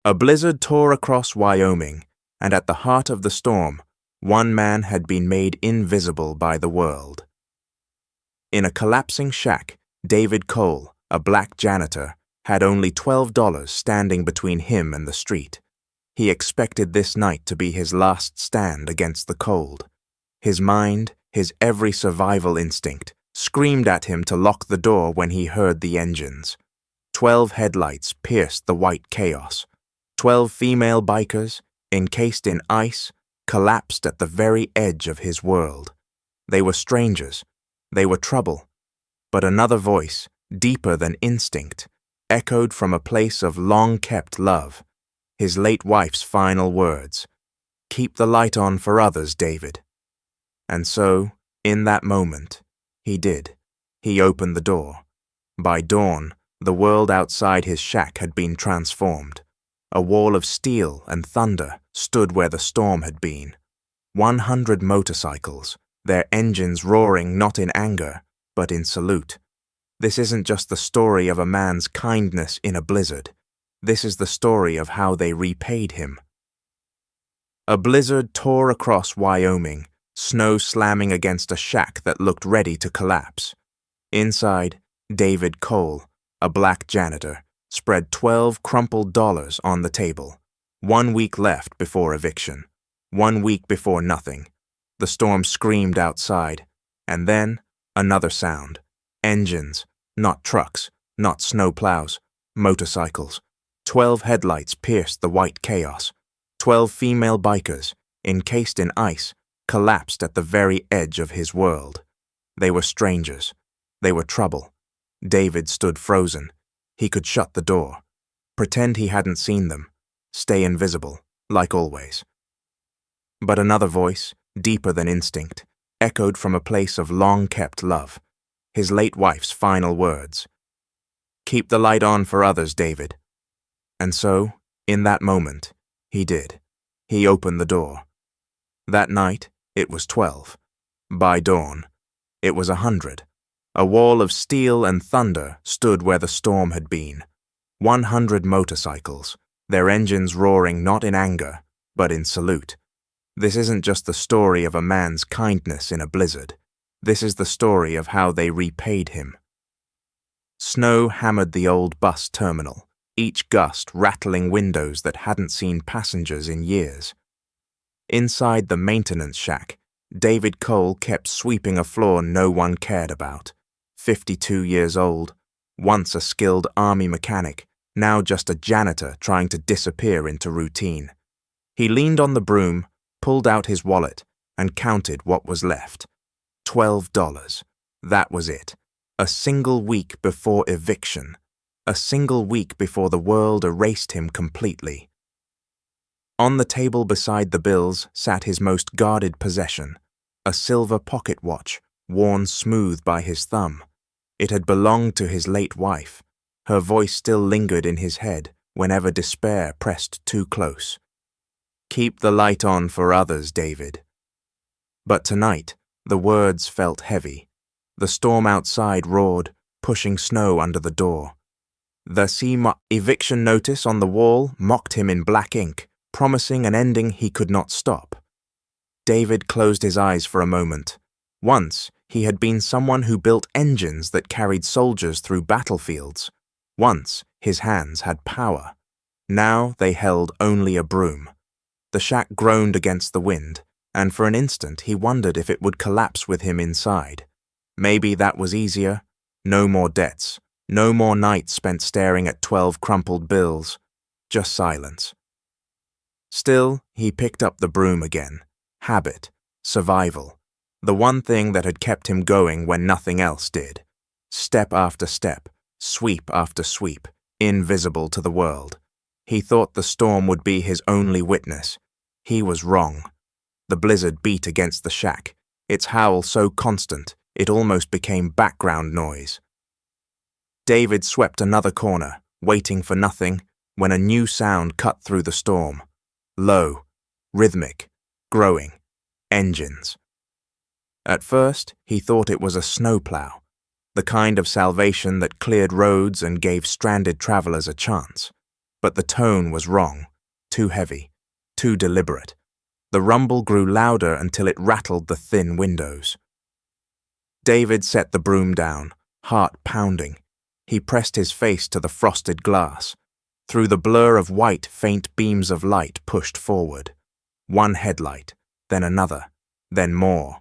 A blizzard tore across Wyoming, and at the heart of the storm, one man had been made invisible by the world. In a collapsing shack, David Cole, a black janitor, had only $12 standing between him and the street. He expected this night to be his last stand against the cold. His mind, his every survival instinct, screamed at him to lock the door when he heard the engines. 12 headlights pierced the white chaos. 12 female bikers, encased in ice, collapsed at the very edge of his world. They were strangers. They were trouble. But another voice, deeper than instinct, echoed from a place of long-kept love. His late wife's final words, "Keep the light on for others, David." And so, in that moment, he did. He opened the door. By dawn, the world outside his shack had been transformed. A wall of steel and thunder stood where the storm had been. 100 motorcycles, their engines roaring not in anger, but in salute. This isn't just the story of a man's kindness in a blizzard. This is the story of how they repaid him. A blizzard tore across Wyoming, snow slamming against a shack that looked ready to collapse. Inside, David Cole, a black janitor, spread 12 crumpled dollars on the table. 1 week left before eviction. 1 week before nothing. The storm screamed outside. And then, another sound. Engines, not trucks, not snowplows, motorcycles. 12 headlights pierced the white chaos. 12 female bikers, encased in ice, collapsed at the very edge of his world. They were strangers. They were trouble. David stood frozen. He could shut the door, pretend he hadn't seen them, stay invisible, like always. But another voice, deeper than instinct, echoed from a place of long-kept love. His late wife's final words, "Keep the light on for others, David." And so, in that moment, he did. He opened the door. That night, it was 12. By dawn, it was 100. A wall of steel and thunder stood where the storm had been. 100 motorcycles, their engines roaring not in anger, but in salute. This isn't just the story of a man's kindness in a blizzard. This is the story of how they repaid him. Snow hammered the old bus terminal, each gust rattling windows that hadn't seen passengers in years. Inside the maintenance shack, David Cole kept sweeping a floor no one cared about. 52 years old, once a skilled army mechanic, now just a janitor trying to disappear into routine. He leaned on the broom, pulled out his wallet, and counted what was left. $12. That was it. A single week before eviction. A single week before the world erased him completely. On the table beside the bills sat his most guarded possession, a silver pocket watch, worn smooth by his thumb. It had belonged to his late wife. Her voice still lingered in his head whenever despair pressed too close. "Keep the light on for others, David." But tonight, the words felt heavy. The storm outside roared, pushing snow under the door. The eviction notice on the wall mocked him in black ink, promising an ending he could not stop. David closed his eyes for a moment. Once, he had been someone who built engines that carried soldiers through battlefields. Once, his hands had power. Now they held only a broom. The shack groaned against the wind, and for an instant he wondered if it would collapse with him inside. Maybe that was easier. No more debts. No more nights spent staring at 12 crumpled bills. Just silence. Still, he picked up the broom again. Habit. Survival. The one thing that had kept him going when nothing else did. Step after step, sweep after sweep, invisible to the world. He thought the storm would be his only witness. He was wrong. The blizzard beat against the shack, its howl so constant it almost became background noise. David swept another corner, waiting for nothing, when a new sound cut through the storm. Low, rhythmic, growing. Engines. At first, he thought it was a snowplow, the kind of salvation that cleared roads and gave stranded travelers a chance. but the tone was wrong, too heavy, too deliberate. The rumble grew louder until it rattled the thin windows. David set the broom down, heart pounding. He pressed his face to the frosted glass. Through the blur of white, faint beams of light pushed forward. One headlight, then another, then more.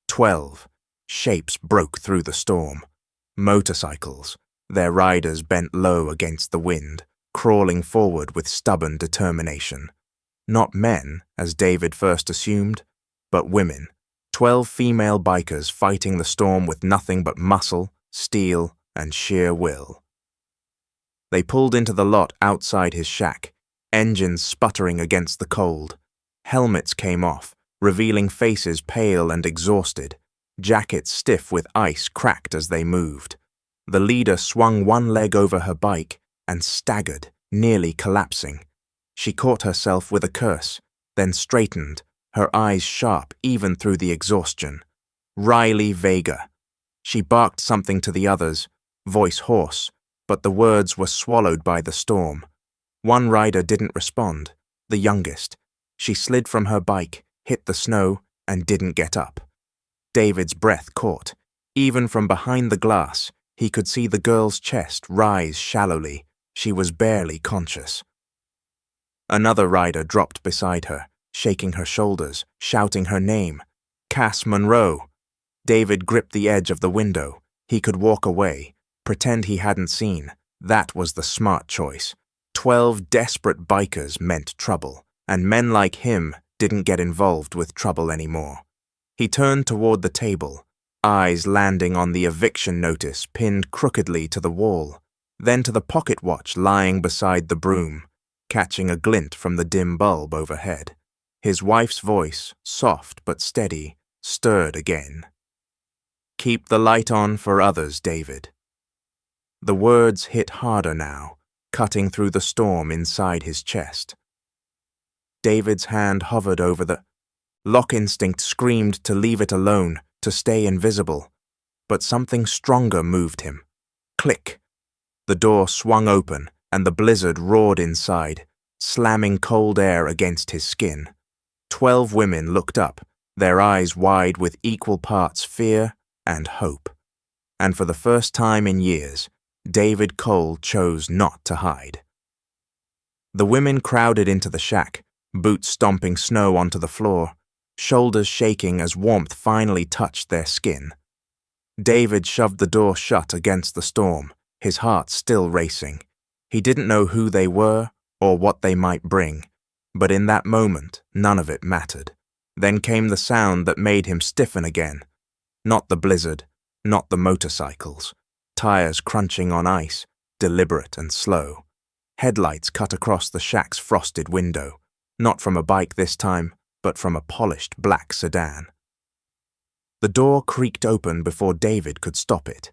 12. Shapes broke through the storm. Motorcycles, their riders bent low against the wind, crawling forward with stubborn determination. Not men, as David first assumed, but women. 12 female bikers fighting the storm with nothing but muscle, steel, and sheer will. They pulled into the lot outside his shack, engines sputtering against the cold. Helmets came off, revealing faces pale and exhausted. Jackets stiff with ice cracked as they moved. The leader swung one leg over her bike and staggered, nearly collapsing. She caught herself with a curse, then straightened, her eyes sharp even through the exhaustion. Riley Vega. She barked something to the others, voice hoarse, but the words were swallowed by the storm. One rider didn't respond, the youngest. She slid from her bike, hit the snow, and didn't get up. David's breath caught. Even from behind the glass, he could see the girl's chest rise shallowly. She was barely conscious. Another rider dropped beside her, shaking her shoulders, shouting her name. Cass Monroe. David gripped the edge of the window. He could walk away, pretend he hadn't seen. That was the smart choice. 12 desperate bikers meant trouble, and men like him didn't get involved with trouble anymore. He turned toward the table, eyes landing on the eviction notice pinned crookedly to the wall, then to the pocket watch lying beside the broom, catching a glint from the dim bulb overhead. His wife's voice, soft but steady, stirred again. "Keep the light on for others, David." The words hit harder now, cutting through the storm inside his chest. David's hand hovered over the lock. Instinct screamed to leave it alone, to stay invisible. But something stronger moved him. Click. The door swung open, and the blizzard roared inside, slamming cold air against his skin. 12 women looked up, their eyes wide with equal parts fear and hope. And for the first time in years, David Cole chose not to hide. The women crowded into the shack, boots stomping snow onto the floor, shoulders shaking as warmth finally touched their skin. David shoved the door shut against the storm, his heart still racing. He didn't know who they were or what they might bring, but in that moment, none of it mattered. Then came the sound that made him stiffen again. Not the blizzard, not the motorcycles. Tires crunching on ice, deliberate and slow. Headlights cut across the shack's frosted window, not from a bike this time, but from a polished black sedan. The door creaked open before David could stop it.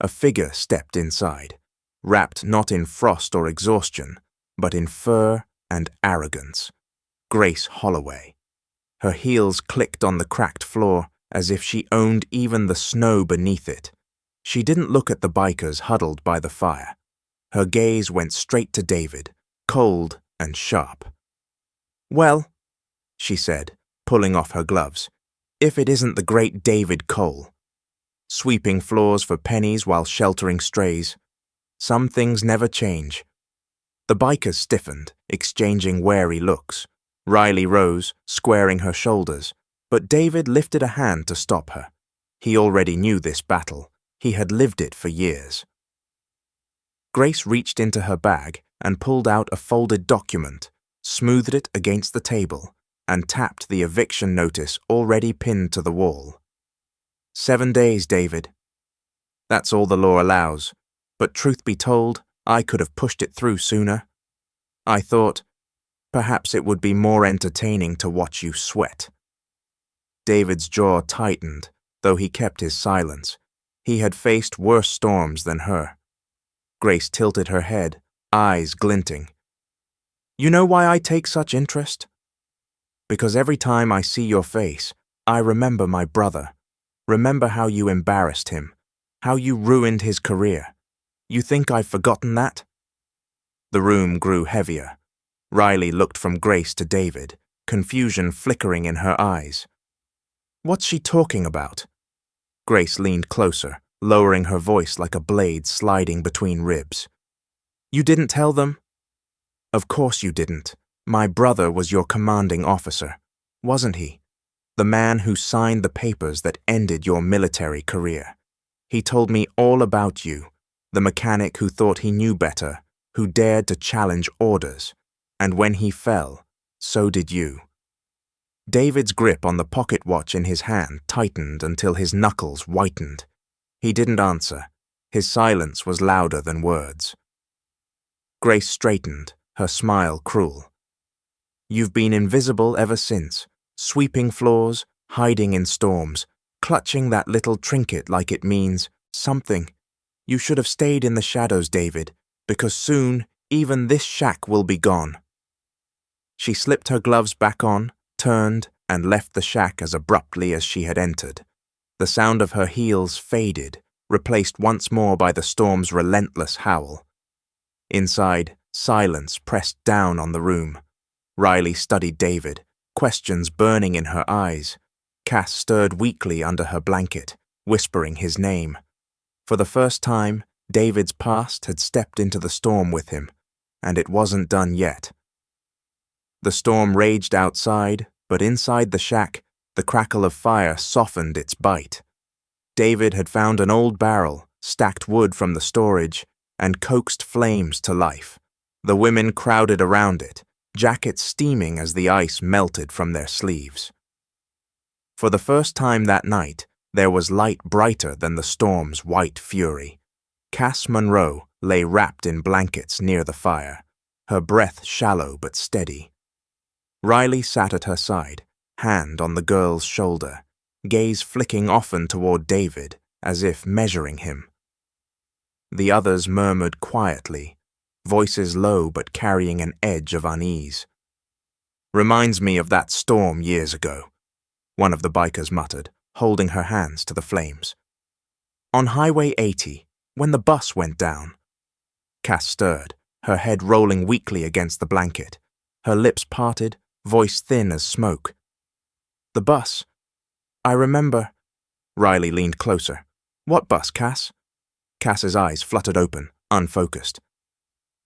A figure stepped inside, wrapped not in frost or exhaustion, but in fur and arrogance. Grace Holloway. Her heels clicked on the cracked floor as if she owned even the snow beneath it. She didn't look at the bikers huddled by the fire. Her gaze went straight to David, cold and sharp. "Well," she said, pulling off her gloves, "if it isn't the great David Cole. Sweeping floors for pennies while sheltering strays. Some things never change." The bikers stiffened, exchanging wary looks. Riley rose, squaring her shoulders, but David lifted a hand to stop her. He already knew this battle. He had lived it for years. Grace reached into her bag and pulled out a folded document, smoothed it against the table, and tapped the eviction notice already pinned to the wall. 7 days, David. That's all the law allows, but truth be told, I could have pushed it through sooner. I thought, perhaps it would be more entertaining to watch you sweat. David's jaw tightened, though he kept his silence. He had faced worse storms than her. Grace tilted her head, eyes glinting. "You know why I take such interest? Because every time I see your face, I remember my brother. Remember how you embarrassed him, how you ruined his career. You think I've forgotten that?" The room grew heavier. Riley looked from Grace to David, confusion flickering in her eyes. "What's she talking about?" Grace leaned closer, lowering her voice like a blade sliding between ribs. "You didn't tell them?" "Of course you didn't. My brother was your commanding officer, wasn't he? The man who signed the papers that ended your military career. He told me all about you, the mechanic who thought he knew better, who dared to challenge orders, and when he fell, so did you." David's grip on the pocket watch in his hand tightened until his knuckles whitened. He didn't answer. His silence was louder than words. Grace straightened, her smile cruel. "You've been invisible ever since, sweeping floors, hiding in storms, clutching that little trinket like it means something. You should have stayed in the shadows, David, because soon even this shack will be gone." She slipped her gloves back on, turned, and left the shack as abruptly as she had entered. The sound of her heels faded, replaced once more by the storm's relentless howl. Inside, silence pressed down on the room. Riley studied David, questions burning in her eyes. Cass stirred weakly under her blanket, whispering his name. For the first time, David's past had stepped into the storm with him, and it wasn't done yet. The storm raged outside, but inside the shack, the crackle of fire softened its bite. David had found an old barrel, stacked wood from the storage, and coaxed flames to life. The women crowded around it, jackets steaming as the ice melted from their sleeves. For the first time that night, there was light brighter than the storm's white fury. Cass Monroe lay wrapped in blankets near the fire, her breath shallow but steady. Riley sat at her side, hand on the girl's shoulder, gaze flicking often toward David, as if measuring him. The others murmured quietly, voices low but carrying an edge of unease. "Reminds me of that storm years ago," one of the bikers muttered, holding her hands to the flames. "On Highway 80, when the bus went down." Cass stirred, her head rolling weakly against the blanket, her lips parted, voice thin as smoke. "The bus. I remember." Riley leaned closer. "What bus, Cass?" Cass's eyes fluttered open, unfocused.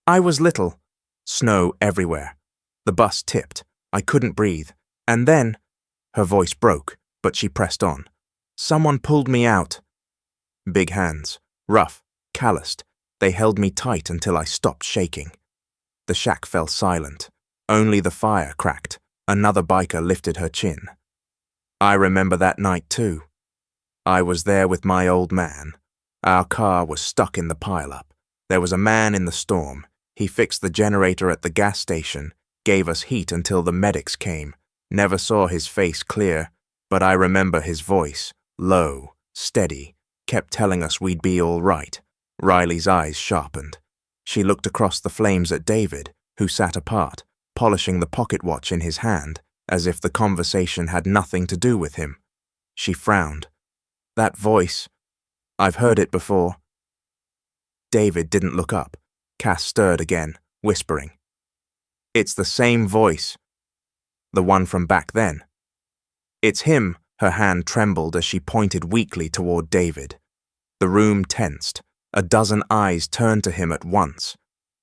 "I was little. Snow everywhere. The bus tipped. I couldn't breathe. And then—" her voice broke, but she pressed on. "Someone pulled me out." Big hands, rough, calloused. They held me tight until I stopped shaking. The shack fell silent. Only the fire cracked. Another biker lifted her chin. "I remember that night too. I was there with my old man. Our car was stuck in the pileup. There was a man in the storm. He fixed the generator at the gas station, gave us heat until the medics came. Never saw his face clear, but I remember his voice, low, steady, kept telling us we'd be all right." Riley's eyes sharpened. She looked across the flames at David, who sat apart, polishing the pocket watch in his hand, as if the conversation had nothing to do with him. She frowned. "That voice, I've heard it before." David didn't look up. Cass stirred again, whispering. "It's the same voice. The one from back then." "It's him." Her hand trembled as she pointed weakly toward David. The room tensed. A dozen eyes turned to him at once.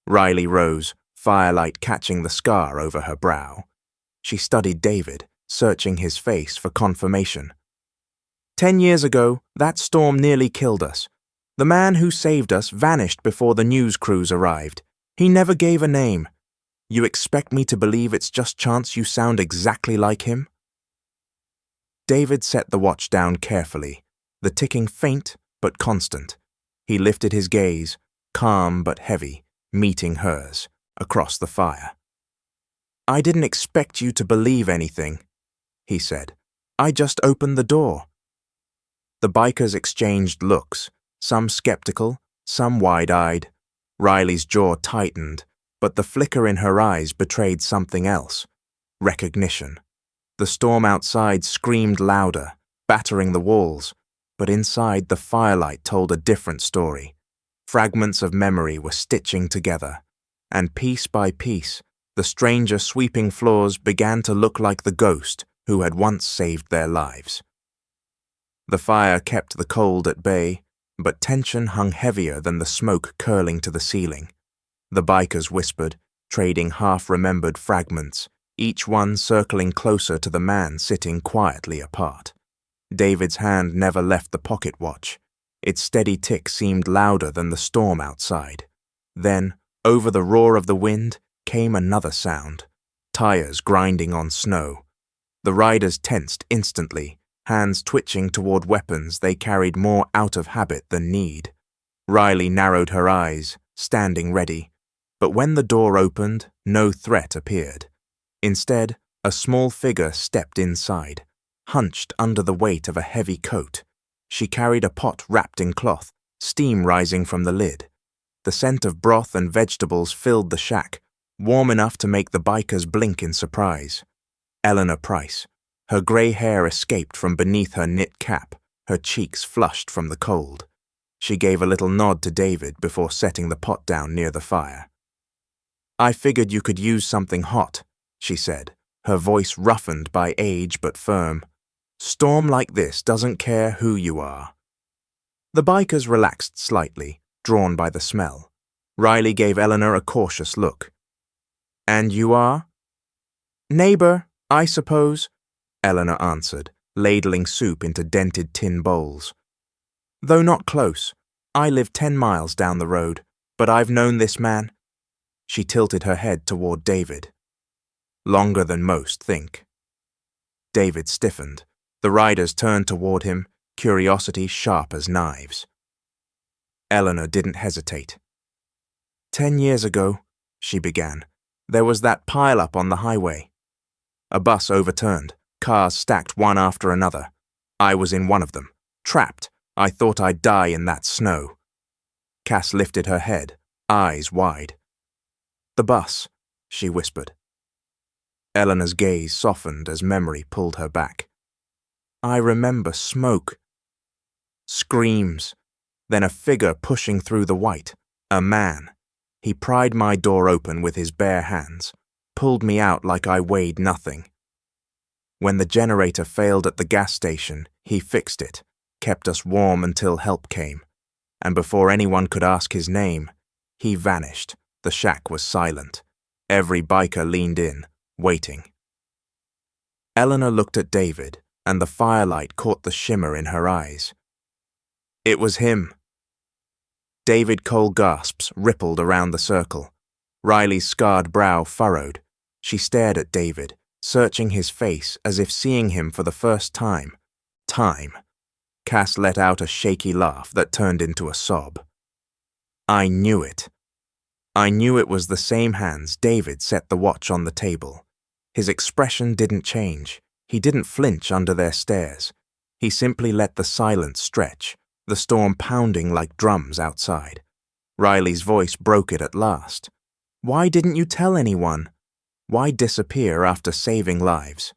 Riley rose, firelight catching the scar over her brow. She studied David, searching his face for confirmation. 10 years ago, that storm nearly killed us. The man who saved us vanished before the news crews arrived. He never gave a name. You expect me to believe it's just chance you sound exactly like him?" David set the watch down carefully, the ticking faint but constant. He lifted his gaze, calm but heavy, meeting hers, across the fire. "I didn't expect you to believe anything," he said. "I just opened the door." The bikers exchanged looks, some skeptical, some wide-eyed. Riley's jaw tightened, but the flicker in her eyes betrayed something else. Recognition. The storm outside screamed louder, battering the walls, but inside the firelight told a different story. Fragments of memory were stitching together. and piece by piece, the stranger sweeping floors began to look like the ghost who had once saved their lives. The fire kept the cold at bay, but tension hung heavier than the smoke curling to the ceiling. The bikers whispered, trading half-remembered fragments, each one circling closer to the man sitting quietly apart. David's hand never left the pocket watch. Its steady tick seemed louder than the storm outside. Then, over the roar of the wind, came another sound, tires grinding on snow. The riders tensed instantly, hands twitching toward weapons they carried more out of habit than need. Riley narrowed her eyes, standing ready. But when the door opened, no threat appeared. Instead, a small figure stepped inside, hunched under the weight of a heavy coat. She carried a pot wrapped in cloth, steam rising from the lid. The scent of broth and vegetables filled the shack, warm enough to make the bikers blink in surprise. Eleanor Price. Her grey hair escaped from beneath her knit cap, her cheeks flushed from the cold. She gave a little nod to David before setting the pot down near the fire. "I figured you could use something hot," she said, her voice roughened by age but firm. "Storm like this doesn't care who you are." The bikers relaxed slightly, drawn by the smell. Riley gave Eleanor a cautious look. "And you are?" "Neighbor, I suppose," Eleanor answered, ladling soup into dented tin bowls. "Though not close. I live 10 miles down the road, but I've known this man." She tilted her head toward David. "Longer than most think." David stiffened. The riders turned toward him, curiosity sharp as knives. Eleanor didn't hesitate. 10 years ago," she began, "there was that pile-up on the highway. A bus overturned, cars stacked one after another. I was in one of them, trapped. I thought I'd die in that snow." Cass lifted her head, eyes wide. "The bus," she whispered. Eleanor's gaze softened as memory pulled her back. "I remember smoke." Screams. Then a figure pushing through the white. A man. He pried my door open with his bare hands, pulled me out like I weighed nothing. When the generator failed at the gas station, he fixed it, kept us warm until help came. And before anyone could ask his name, he vanished. The shack was silent. Every biker leaned in, waiting. Eleanor looked at David, and the firelight caught the shimmer in her eyes. "It was him." David Cole gasps rippled around the circle. Riley's scarred brow furrowed. She stared at David, searching his face as if seeing him for the first time. Cass let out a shaky laugh that turned into a sob. "I knew it. I knew it was the same hands." David set the watch on the table. His expression didn't change. He didn't flinch under their stares. He simply let the silence stretch, the storm pounding like drums outside. Riley's voice broke it at last. "Why didn't you tell anyone? Why disappear after saving lives?"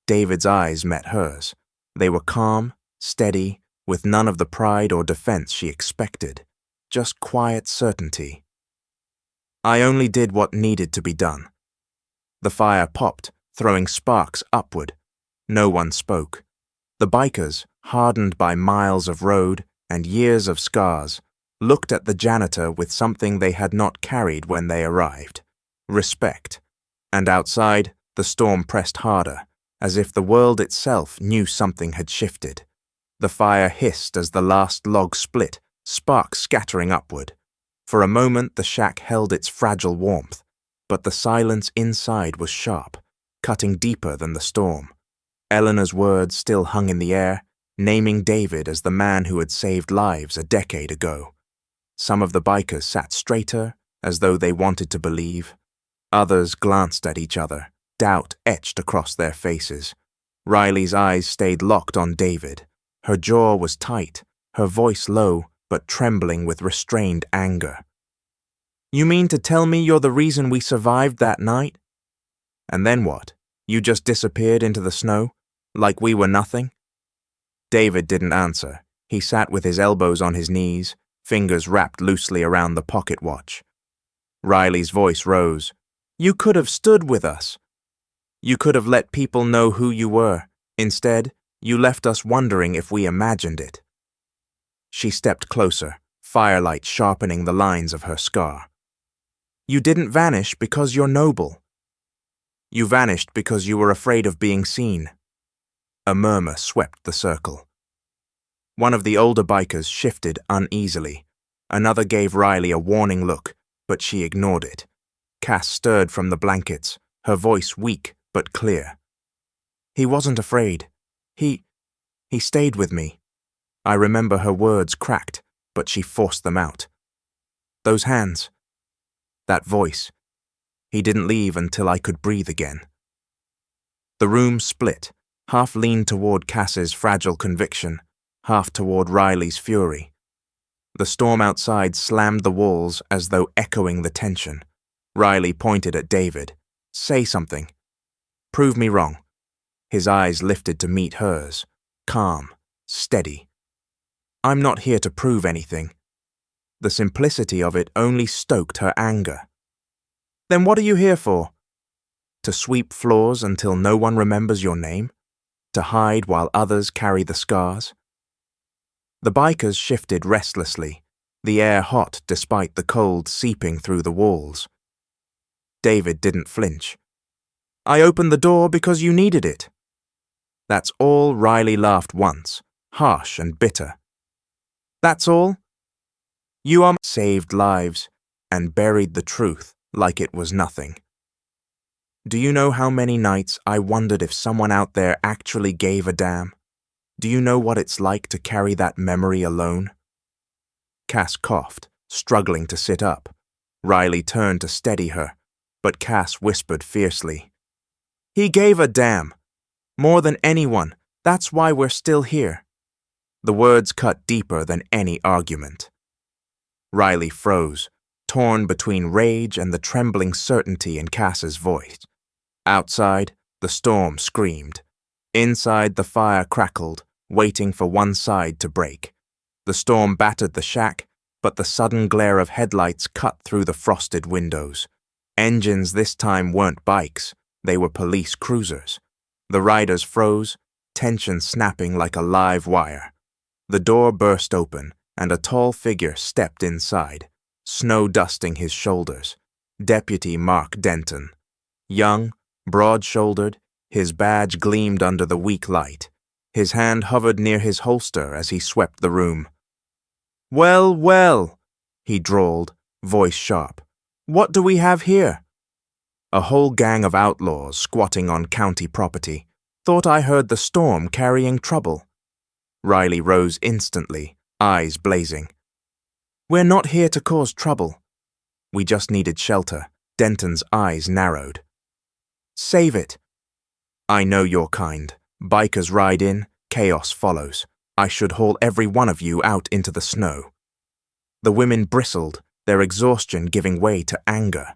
David's eyes met hers. They were calm, steady, with none of the pride or defense she expected, just quiet certainty. "I only did what needed to be done." The fire popped, throwing sparks upward. No one spoke. The bikers, hardened by miles of road and years of scars, looked at the janitor with something they had not carried when they arrived: respect. And outside, the storm pressed harder, as if the world itself knew something had shifted. The fire hissed as the last log split, sparks scattering upward. For a moment the shack held its fragile warmth, but the silence inside was sharp, cutting deeper than the storm. Eleanor's words still hung in the air, naming David as the man who had saved lives a decade ago. Some of the bikers sat straighter, as though they wanted to believe. Others glanced at each other, doubt etched across their faces. Riley's eyes stayed locked on David. Her jaw was tight, her voice low, but trembling with restrained anger. "You mean to tell me you're the reason we survived that night?" "And then what? You just disappeared into the snow, like we were nothing?" David didn't answer. He sat with his elbows on his knees, fingers wrapped loosely around the pocket watch. Riley's voice rose. You could have stood with us. You could have let people know who you were. Instead, you left us wondering if we imagined it. She stepped closer, firelight sharpening the lines of her scar. You didn't vanish because you're noble. You vanished because you were afraid of being seen. A murmur swept the circle. One of the older bikers shifted uneasily. Another gave Riley a warning look, but she ignored it. Cass stirred from the blankets, her voice weak but clear. He wasn't afraid. He stayed with me. I remember her words cracked, but she forced them out. Those hands. That voice. He didn't leave until I could breathe again. The room split, half leaned toward Cass's fragile conviction, half toward Riley's fury. The storm outside slammed the walls as though echoing the tension. Riley pointed at David. Say something. Prove me wrong. His eyes lifted to meet hers, calm, steady. I'm not here to prove anything. The simplicity of it only stoked her anger. Then what are you here for? To sweep floors until no one remembers your name? To hide while others carry the scars? The bikers shifted restlessly, the air hot despite the cold seeping through the walls. David didn't flinch. I opened the door because you needed it. That's all. Riley laughed once, harsh and bitter. That's all? You saved lives and buried the truth like it was nothing. Do you know how many nights I wondered if someone out there actually gave a damn? Do you know what it's like to carry that memory alone? Cass coughed, struggling to sit up. Riley turned to steady her, but Cass whispered fiercely. He gave a damn. More than anyone. That's why we're still here. The words cut deeper than any argument. Riley froze, torn between rage and the trembling certainty in Cass's voice. Outside, the storm screamed. Inside, the fire crackled, waiting for one side to break. The storm battered the shack, but the sudden glare of headlights cut through the frosted windows. Engines this time weren't bikes, they were police cruisers. The riders froze, tension snapping like a live wire. The door burst open, and a tall figure stepped inside, snow dusting his shoulders. Deputy Mark Denton. Young, broad-shouldered, his badge gleamed under the weak light. His hand hovered near his holster as he swept the room. Well, well, he drawled, voice sharp. What do we have here? A whole gang of outlaws squatting on county property. Thought I heard the storm carrying trouble. Riley rose instantly, eyes blazing. We're not here to cause trouble. We just needed shelter. Denton's eyes narrowed. Save it. I know your kind. Bikers ride in, chaos follows. I should haul every one of you out into the snow. The women bristled, their exhaustion giving way to anger.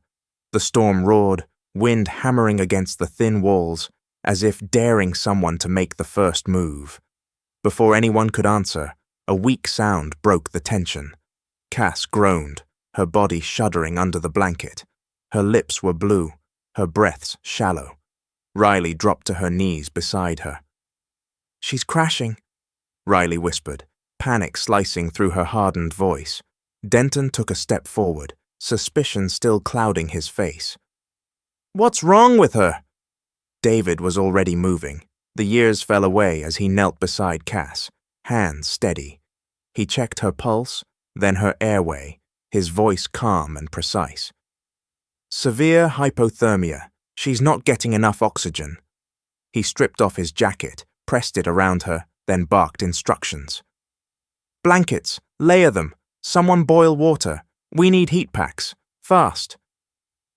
The storm roared, wind hammering against the thin walls, as if daring someone to make the first move. Before anyone could answer, a weak sound broke the tension. Cass groaned, her body shuddering under the blanket. Her lips were blue, her breaths shallow. Riley dropped to her knees beside her. She's crashing, Riley whispered, panic slicing through her hardened voice. Denton took a step forward, suspicion still clouding his face. What's wrong with her? David was already moving. The years fell away as he knelt beside Cass, hands steady. He checked her pulse, then her airway, his voice calm and precise. Severe hypothermia. She's not getting enough oxygen. He stripped off his jacket, pressed it around her, then barked instructions. Blankets, layer them. Someone boil water. We need heat packs. Fast.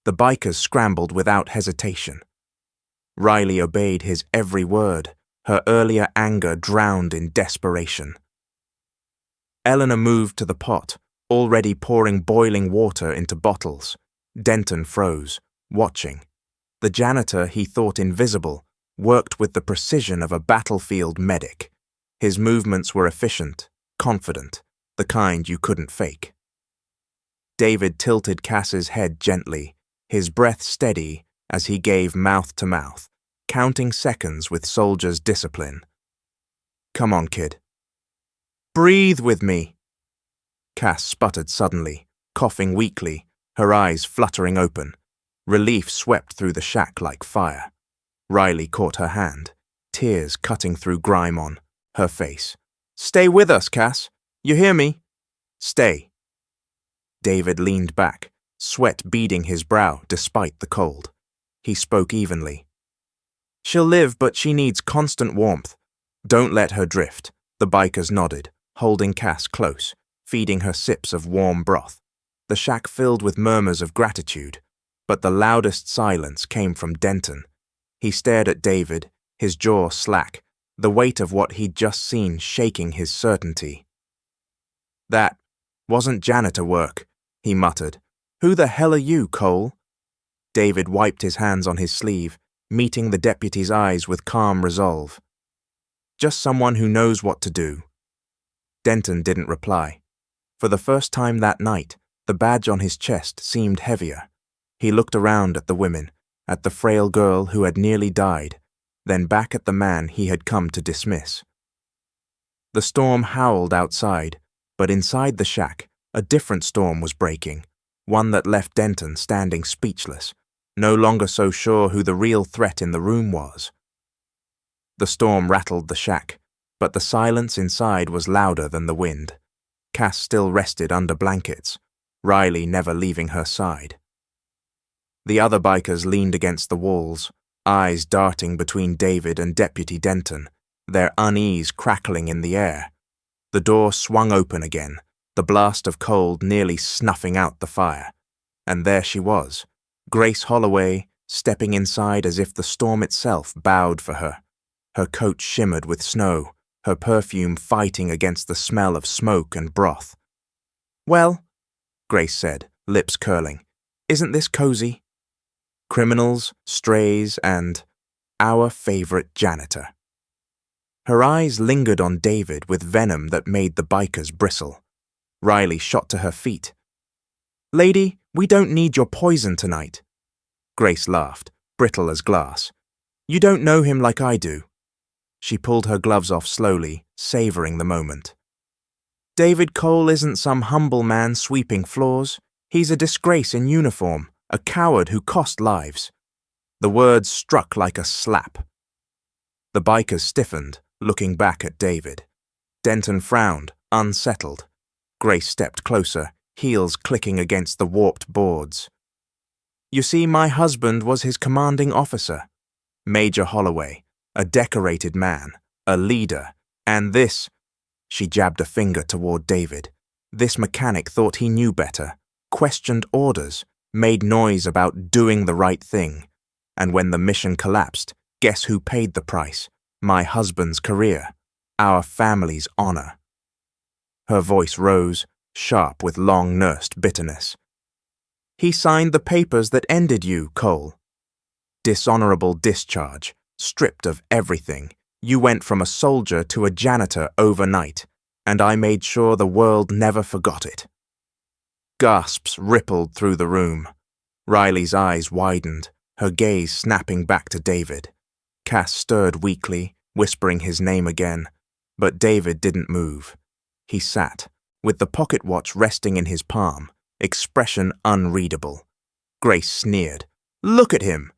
The bikers scrambled without hesitation. Riley obeyed his every word, her earlier anger drowned in desperation. Eleanor moved to the pot, already pouring boiling water into bottles. Denton froze, watching. The janitor he thought invisible worked with the precision of a battlefield medic. His movements were efficient, confident, the kind you couldn't fake. David tilted Cass's head gently, his breath steady as he gave mouth to mouth, counting seconds with soldier's discipline. "Come on, kid." "Breathe with me." Cass sputtered suddenly, coughing weakly, her eyes fluttering open. Relief swept through the shack like fire. Riley caught her hand, tears cutting through grime on her face. "Stay with us, Cass. You hear me? Stay." David leaned back, sweat beading his brow despite the cold. He spoke evenly. "She'll live, but she needs constant warmth. Don't let her drift." The bikers nodded, holding Cass close, feeding her sips of warm broth. The shack filled with murmurs of gratitude, but the loudest silence came from Denton. He stared at David, his jaw slack, the weight of what he'd just seen shaking his certainty. "That wasn't janitor work," he muttered. "Who the hell are you, Cole?" David wiped his hands on his sleeve, meeting the deputy's eyes with calm resolve. "Just someone who knows what to do." Denton didn't reply. For the first time that night, the badge on his chest seemed heavier. He looked around at the women, at the frail girl who had nearly died, then back at the man he had come to dismiss. The storm howled outside, but inside the shack, a different storm was breaking, one that left Denton standing speechless, no longer so sure who the real threat in the room was. The storm rattled the shack, but the silence inside was louder than the wind. Cass still rested under blankets, Riley never leaving her side. The other bikers leaned against the walls, eyes darting between David and Deputy Denton, their unease crackling in the air. The door swung open again, the blast of cold nearly snuffing out the fire. And there she was, Grace Holloway, stepping inside as if the storm itself bowed for her. Her coat shimmered with snow, her perfume fighting against the smell of smoke and broth. "Well," Grace said, lips curling, "isn't this cozy? Criminals, strays, and our favorite janitor." Her eyes lingered on David with venom that made the bikers bristle. Riley shot to her feet. "Lady, we don't need your poison tonight." Grace laughed, brittle as glass. "You don't know him like I do." She pulled her gloves off slowly, savoring the moment. "David Cole isn't some humble man sweeping floors. He's a disgrace in uniform, a coward who cost lives." The words struck like a slap. The bikers stiffened, looking back at David. Denton frowned, unsettled. Grace stepped closer, heels clicking against the warped boards. "You see, my husband was his commanding officer, Major Holloway, a decorated man, a leader, and this," she jabbed a finger toward David, "this mechanic thought he knew better, questioned orders, made noise about doing the right thing. And when the mission collapsed, guess who paid the price? My husband's career, our family's honor." Her voice rose, sharp with long-nursed bitterness. "He signed the papers that ended you, Cole. Dishonorable discharge, stripped of everything. You went from a soldier to a janitor overnight, and I made sure the world never forgot it." Gasps rippled through the room. Riley's eyes widened, her gaze snapping back to David. Cass stirred weakly, whispering his name again, but David didn't move. He sat, with the pocket watch resting in his palm, expression unreadable. Grace sneered. "Look at him!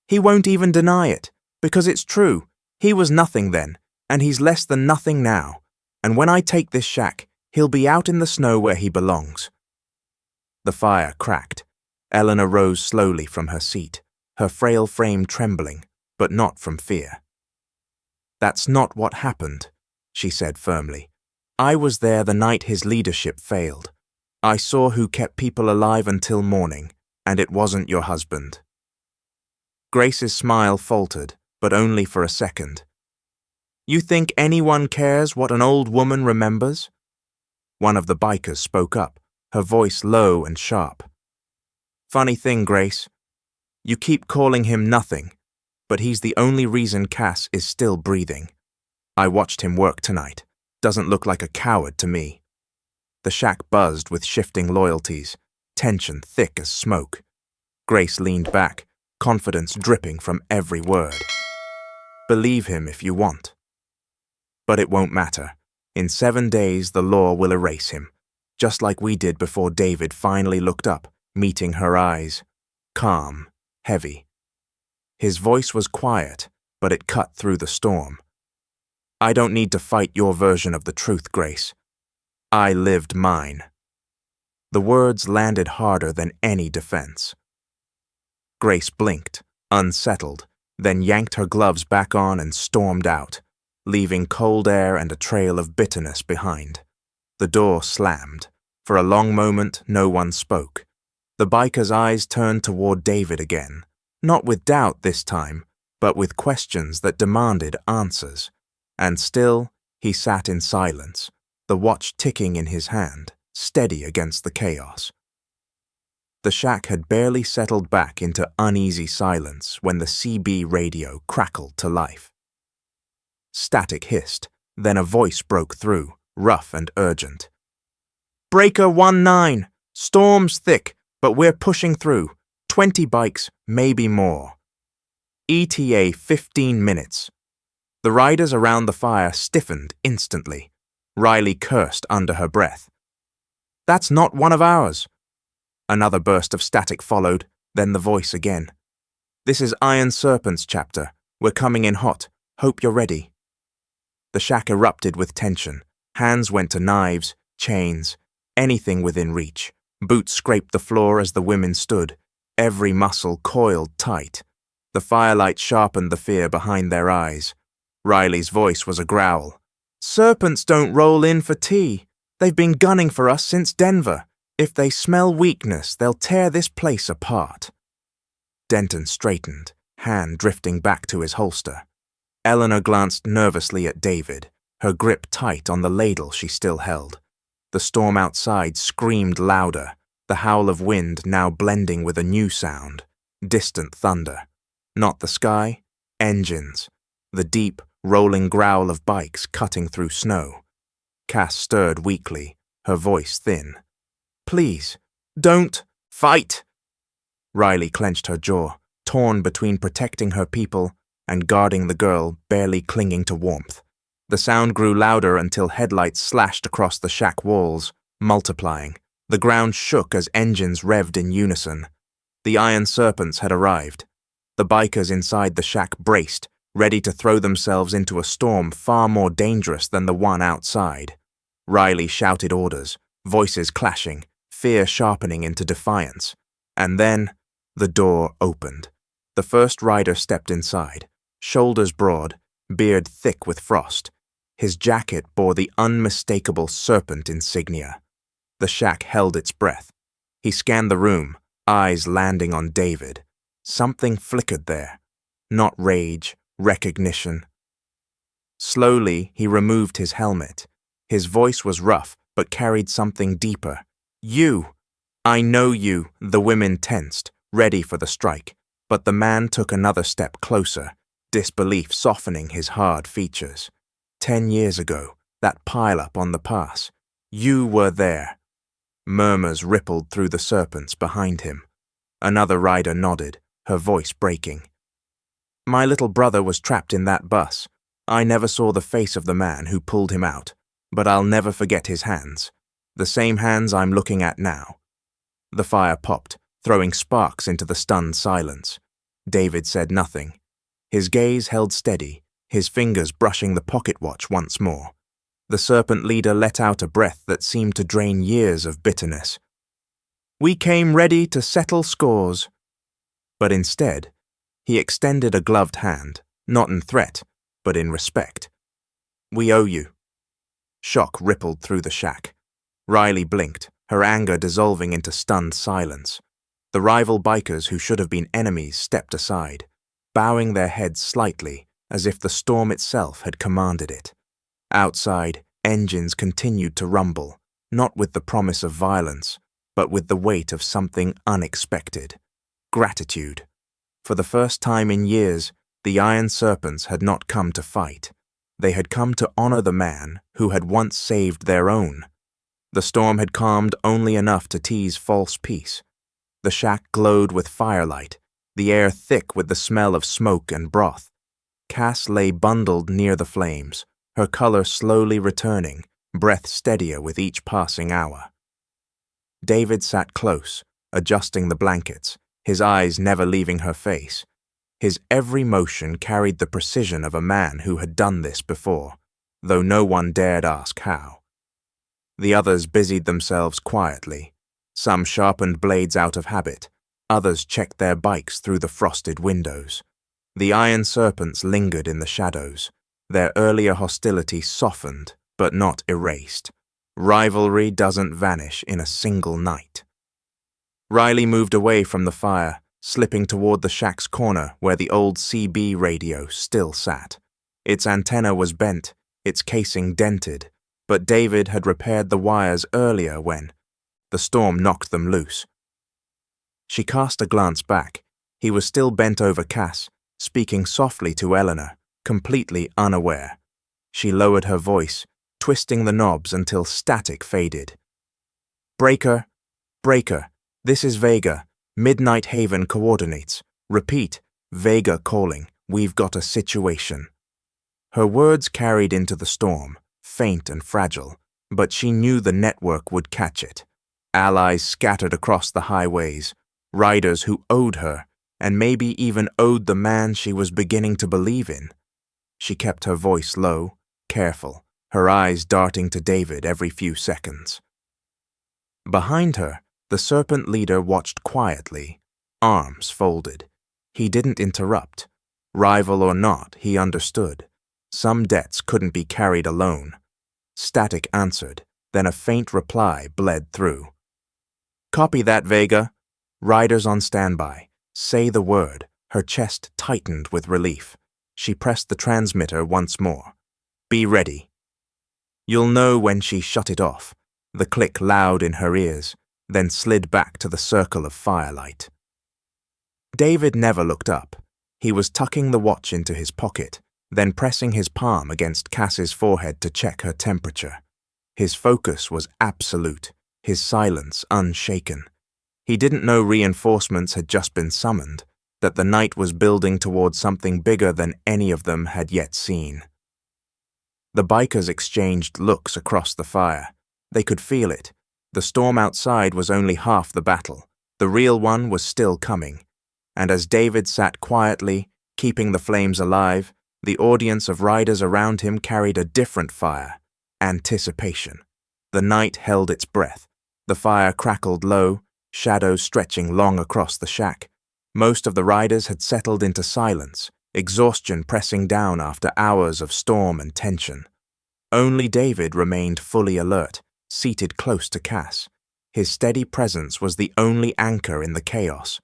He won't even deny it, because it's true. He was nothing then, and he's less than nothing now. And when I take this shack, he'll be out in the snow where he belongs." The fire cracked. Eleanor rose slowly from her seat, her frail frame trembling, but not from fear. "That's not what happened," she said firmly. "I was there the night his leadership failed. I saw who kept people alive until morning, and it wasn't your husband." Grace's smile faltered, but only for a second. "You think anyone cares what an old woman remembers?" One of the bikers spoke up, her voice low and sharp. "Funny thing, Grace. You keep calling him nothing, but he's the only reason Cass is still breathing. I watched him work tonight. Doesn't look like a coward to me." The shack buzzed with shifting loyalties. tension thick as smoke. Grace leaned back, confidence dripping from every word. Believe him if you want. But it won't matter. In 7 days, the law will erase him, just like we did before David finally looked up, meeting her eyes. Calm, heavy. His voice was quiet, but it cut through the storm. I don't need to fight your version of the truth, Grace. I lived mine. The words landed harder than any defense. Grace blinked, unsettled, then yanked her gloves back on and stormed out, leaving cold air and a trail of bitterness behind. The door slammed. For a long moment, no one spoke. The biker's eyes turned toward David again, not with doubt this time, but with questions that demanded answers. And still, he sat in silence, the watch ticking in his hand, steady against the chaos. The shack had barely settled back into uneasy silence when the CB radio crackled to life. Static hissed, then a voice broke through, rough and urgent. Breaker 19! Storm's thick, but we're pushing through. 20 bikes, maybe more. ETA 15 minutes. The riders around the fire stiffened instantly. Riley cursed under her breath. That's not one of ours. Another burst of static followed, then the voice again. This is Iron Serpent's chapter. We're coming in hot. Hope you're ready. The shack erupted with tension. Hands went to knives, chains, anything within reach. Boots scraped the floor as the women stood, every muscle coiled tight. The firelight sharpened the fear behind their eyes. Riley's voice was a growl. Serpents don't roll in for tea. They've been gunning for us since Denver. If they smell weakness, they'll tear this place apart. Denton straightened, hand drifting back to his holster. Eleanor glanced nervously at David, her grip tight on the ladle she still held. The storm outside screamed louder, the howl of wind now blending with a new sound, distant thunder. Not the sky, engines, the deep, rolling growl of bikes cutting through snow. Cass stirred weakly, her voice thin. Please, don't fight! Riley clenched her jaw, torn between protecting her people and guarding the girl barely clinging to warmth. The sound grew louder until headlights slashed across the shack walls, multiplying. The ground shook as engines revved in unison. The Iron Serpents had arrived. The bikers inside the shack braced, ready to throw themselves into a storm far more dangerous than the one outside. Riley shouted orders, voices clashing, fear sharpening into defiance. And then, the door opened. The first rider stepped inside, shoulders broad, beard thick with frost. His jacket bore the unmistakable serpent insignia. The shack held its breath. He scanned the room, eyes landing on David. Something flickered there. Not rage, recognition. Slowly, he removed his helmet. His voice was rough, but carried something deeper. You! I know you, the women tensed, ready for the strike. But the man took another step closer, disbelief softening his hard features. 10 years ago, that pile-up on the pass. You were there. Murmurs rippled through the serpents behind him. Another rider nodded, her voice breaking. My little brother was trapped in that bus. I never saw the face of the man who pulled him out, but I'll never forget his hands. The same hands I'm looking at now. The fire popped, throwing sparks into the stunned silence. David said nothing. His gaze held steady, his fingers brushing the pocket watch once more. The serpent leader let out a breath that seemed to drain years of bitterness. We came ready to settle scores. But instead, he extended a gloved hand, not in threat, but in respect. We owe you. Shock rippled through the shack. Riley blinked, her anger dissolving into stunned silence. The rival bikers who should have been enemies stepped aside, bowing their heads slightly as if the storm itself had commanded it. Outside, engines continued to rumble, not with the promise of violence, but with the weight of something unexpected. Gratitude. For the first time in years, the Iron Serpents had not come to fight. They had come to honor the man who had once saved their own. The storm had calmed only enough to tease false peace. The shack glowed with firelight, the air thick with the smell of smoke and broth. Cass lay bundled near the flames, her color slowly returning, breath steadier with each passing hour. David sat close, adjusting the blankets, his eyes never leaving her face. His every motion carried the precision of a man who had done this before, though no one dared ask how. The others busied themselves quietly. Some sharpened blades out of habit, others checked their bikes through the frosted windows. The iron serpents lingered in the shadows, their earlier hostility softened but not erased. Rivalry doesn't vanish in a single night. Riley moved away from the fire, slipping toward the shack's corner where the old CB radio still sat. Its antenna was bent, its casing dented, but David had repaired the wires earlier when the storm knocked them loose. She cast a glance back. He was still bent over Cass, speaking softly to Eleanor, completely unaware. She lowered her voice, twisting the knobs until static faded. "Breaker, Breaker, this is Vega, Midnight Haven coordinates. Repeat, Vega calling, we've got a situation." Her words carried into the storm, faint and fragile, but she knew the network would catch it. Allies scattered across the highways, riders who owed her, and maybe even owed the man she was beginning to believe in. She kept her voice low, careful, her eyes darting to David every few seconds. Behind her, the serpent leader watched quietly, arms folded. He didn't interrupt. Rival or not, he understood. Some debts couldn't be carried alone. Static answered, then a faint reply bled through. "Copy that, Vega. Riders on standby. Say the word." Her chest tightened with relief. She pressed the transmitter once more. "Be ready." You'll know when she shut it off. The click loud in her ears, then slid back to the circle of firelight. David never looked up. He was tucking the watch into his pocket, then pressing his palm against Cass's forehead to check her temperature. His focus was absolute, his silence unshaken. He didn't know reinforcements had just been summoned, that the night was building towards something bigger than any of them had yet seen. The bikers exchanged looks across the fire. They could feel it. The storm outside was only half the battle. The real one was still coming. And as David sat quietly, keeping the flames alive, the audience of riders around him carried a different fire, anticipation. The night held its breath. The fire crackled low, shadows stretching long across the shack. Most of the riders had settled into silence, exhaustion pressing down after hours of storm and tension. Only David remained fully alert, seated close to Cass. His steady presence was the only anchor in the chaos.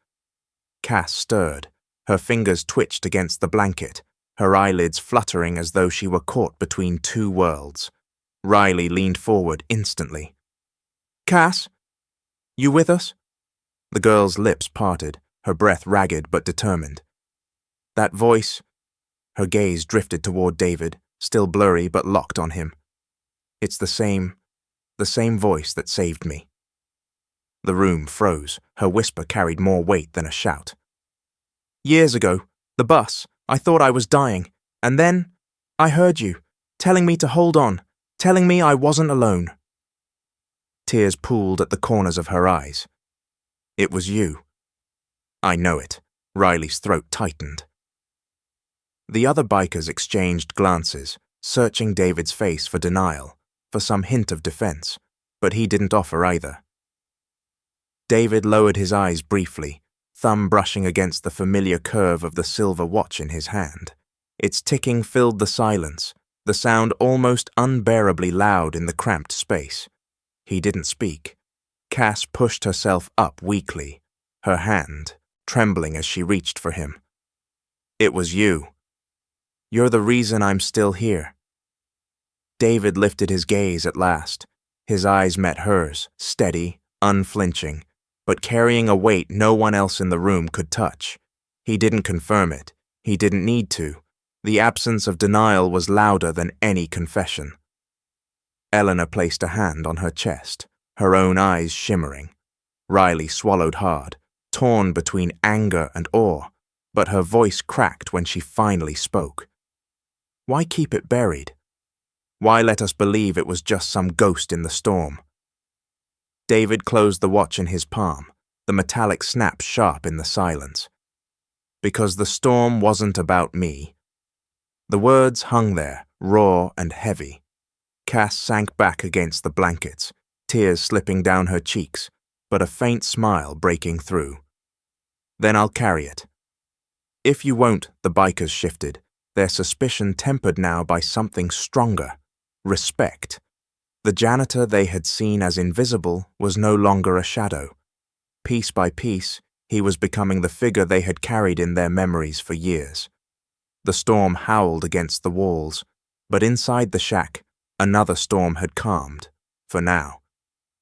Cass stirred. Her fingers twitched against the blanket, her eyelids fluttering as though she were caught between two worlds. Riley leaned forward instantly. "Cass? You with us?" The girl's lips parted, her breath ragged but determined. "That voice..." Her gaze drifted toward David, still blurry but locked on him. "It's the same voice that saved me." The room froze. Her whisper carried more weight than a shout. "Years ago, the bus, I thought I was dying. And then, I heard you, telling me to hold on, telling me I wasn't alone." Tears pooled at the corners of her eyes. "It was you." "I know it." Riley's throat tightened. The other bikers exchanged glances, searching David's face for denial, for some hint of defense, but he didn't offer either. David lowered his eyes briefly, thumb brushing against the familiar curve of the silver watch in his hand. Its ticking filled the silence, the sound almost unbearably loud in the cramped space. He didn't speak. Cass pushed herself up weakly, her hand trembling as she reached for him. "It was you. You're the reason I'm still here." David lifted his gaze at last. His eyes met hers, steady, unflinching, but carrying a weight no one else in the room could touch. He didn't confirm it. He didn't need to. The absence of denial was louder than any confession. Eleanor placed a hand on her chest, her own eyes shimmering. Riley swallowed hard, torn between anger and awe, but her voice cracked when she finally spoke. Why keep it buried? Why let us believe it was just some ghost in the storm? David closed the watch in his palm, the metallic snap sharp in the silence. Because the storm wasn't about me. The words hung there, raw and heavy. Cass sank back against the blankets, tears slipping down her cheeks, but a faint smile breaking through. Then I'll carry it. If you won't, the bikers shifted, their suspicion tempered now by something stronger, respect. The janitor they had seen as invisible was no longer a shadow. Piece by piece, he was becoming the figure they had carried in their memories for years. The storm howled against the walls, but inside the shack, another storm had calmed, for now.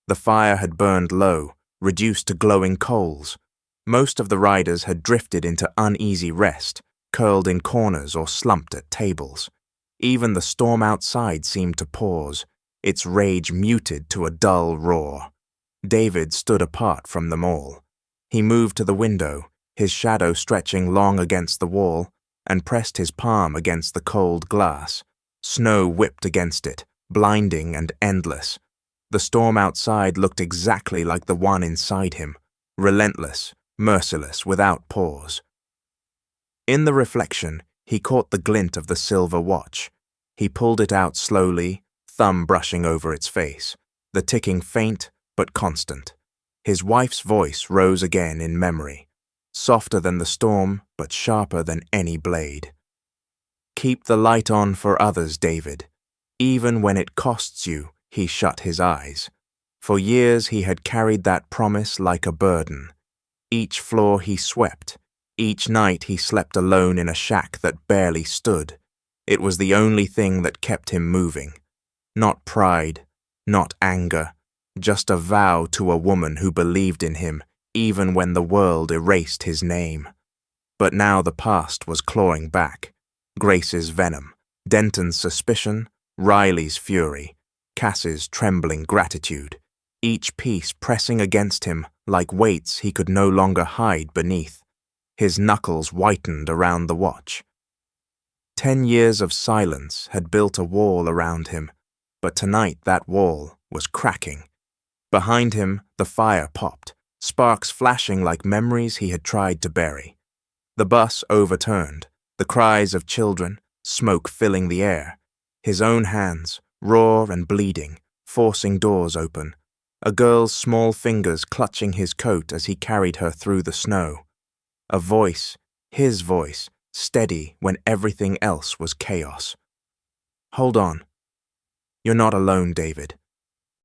The fire had burned low, reduced to glowing coals. Most of the riders had drifted into uneasy rest, curled in corners or slumped at tables. Even the storm outside seemed to pause, its rage muted to a dull roar. David stood apart from them all. He moved to the window, his shadow stretching long against the wall, and pressed his palm against the cold glass. Snow whipped against it, blinding and endless. The storm outside looked exactly like the one inside him, relentless, merciless, without pause. In the reflection, he caught the glint of the silver watch. He pulled it out slowly, thumb brushing over its face, the ticking faint but constant. His wife's voice rose again in memory, softer than the storm but sharper than any blade. Keep the light on for others, David. Even when it costs you, he shut his eyes. For years he had carried that promise like a burden. Each floor he swept, each night he slept alone in a shack that barely stood. It was the only thing that kept him moving. Not pride, not anger, just a vow to a woman who believed in him even when the world erased his name. But now the past was clawing back. Grace's venom, Denton's suspicion, Riley's fury, Cass's trembling gratitude, each piece pressing against him like weights he could no longer hide beneath. His knuckles whitened around the watch. 10 years of silence had built a wall around him, but tonight that wall was cracking. Behind him, the fire popped, sparks flashing like memories he had tried to bury. The bus overturned, the cries of children, smoke filling the air. His own hands, raw and bleeding, forcing doors open. A girl's small fingers clutching his coat as he carried her through the snow. A voice, his voice, steady when everything else was chaos. Hold on. You're not alone, David.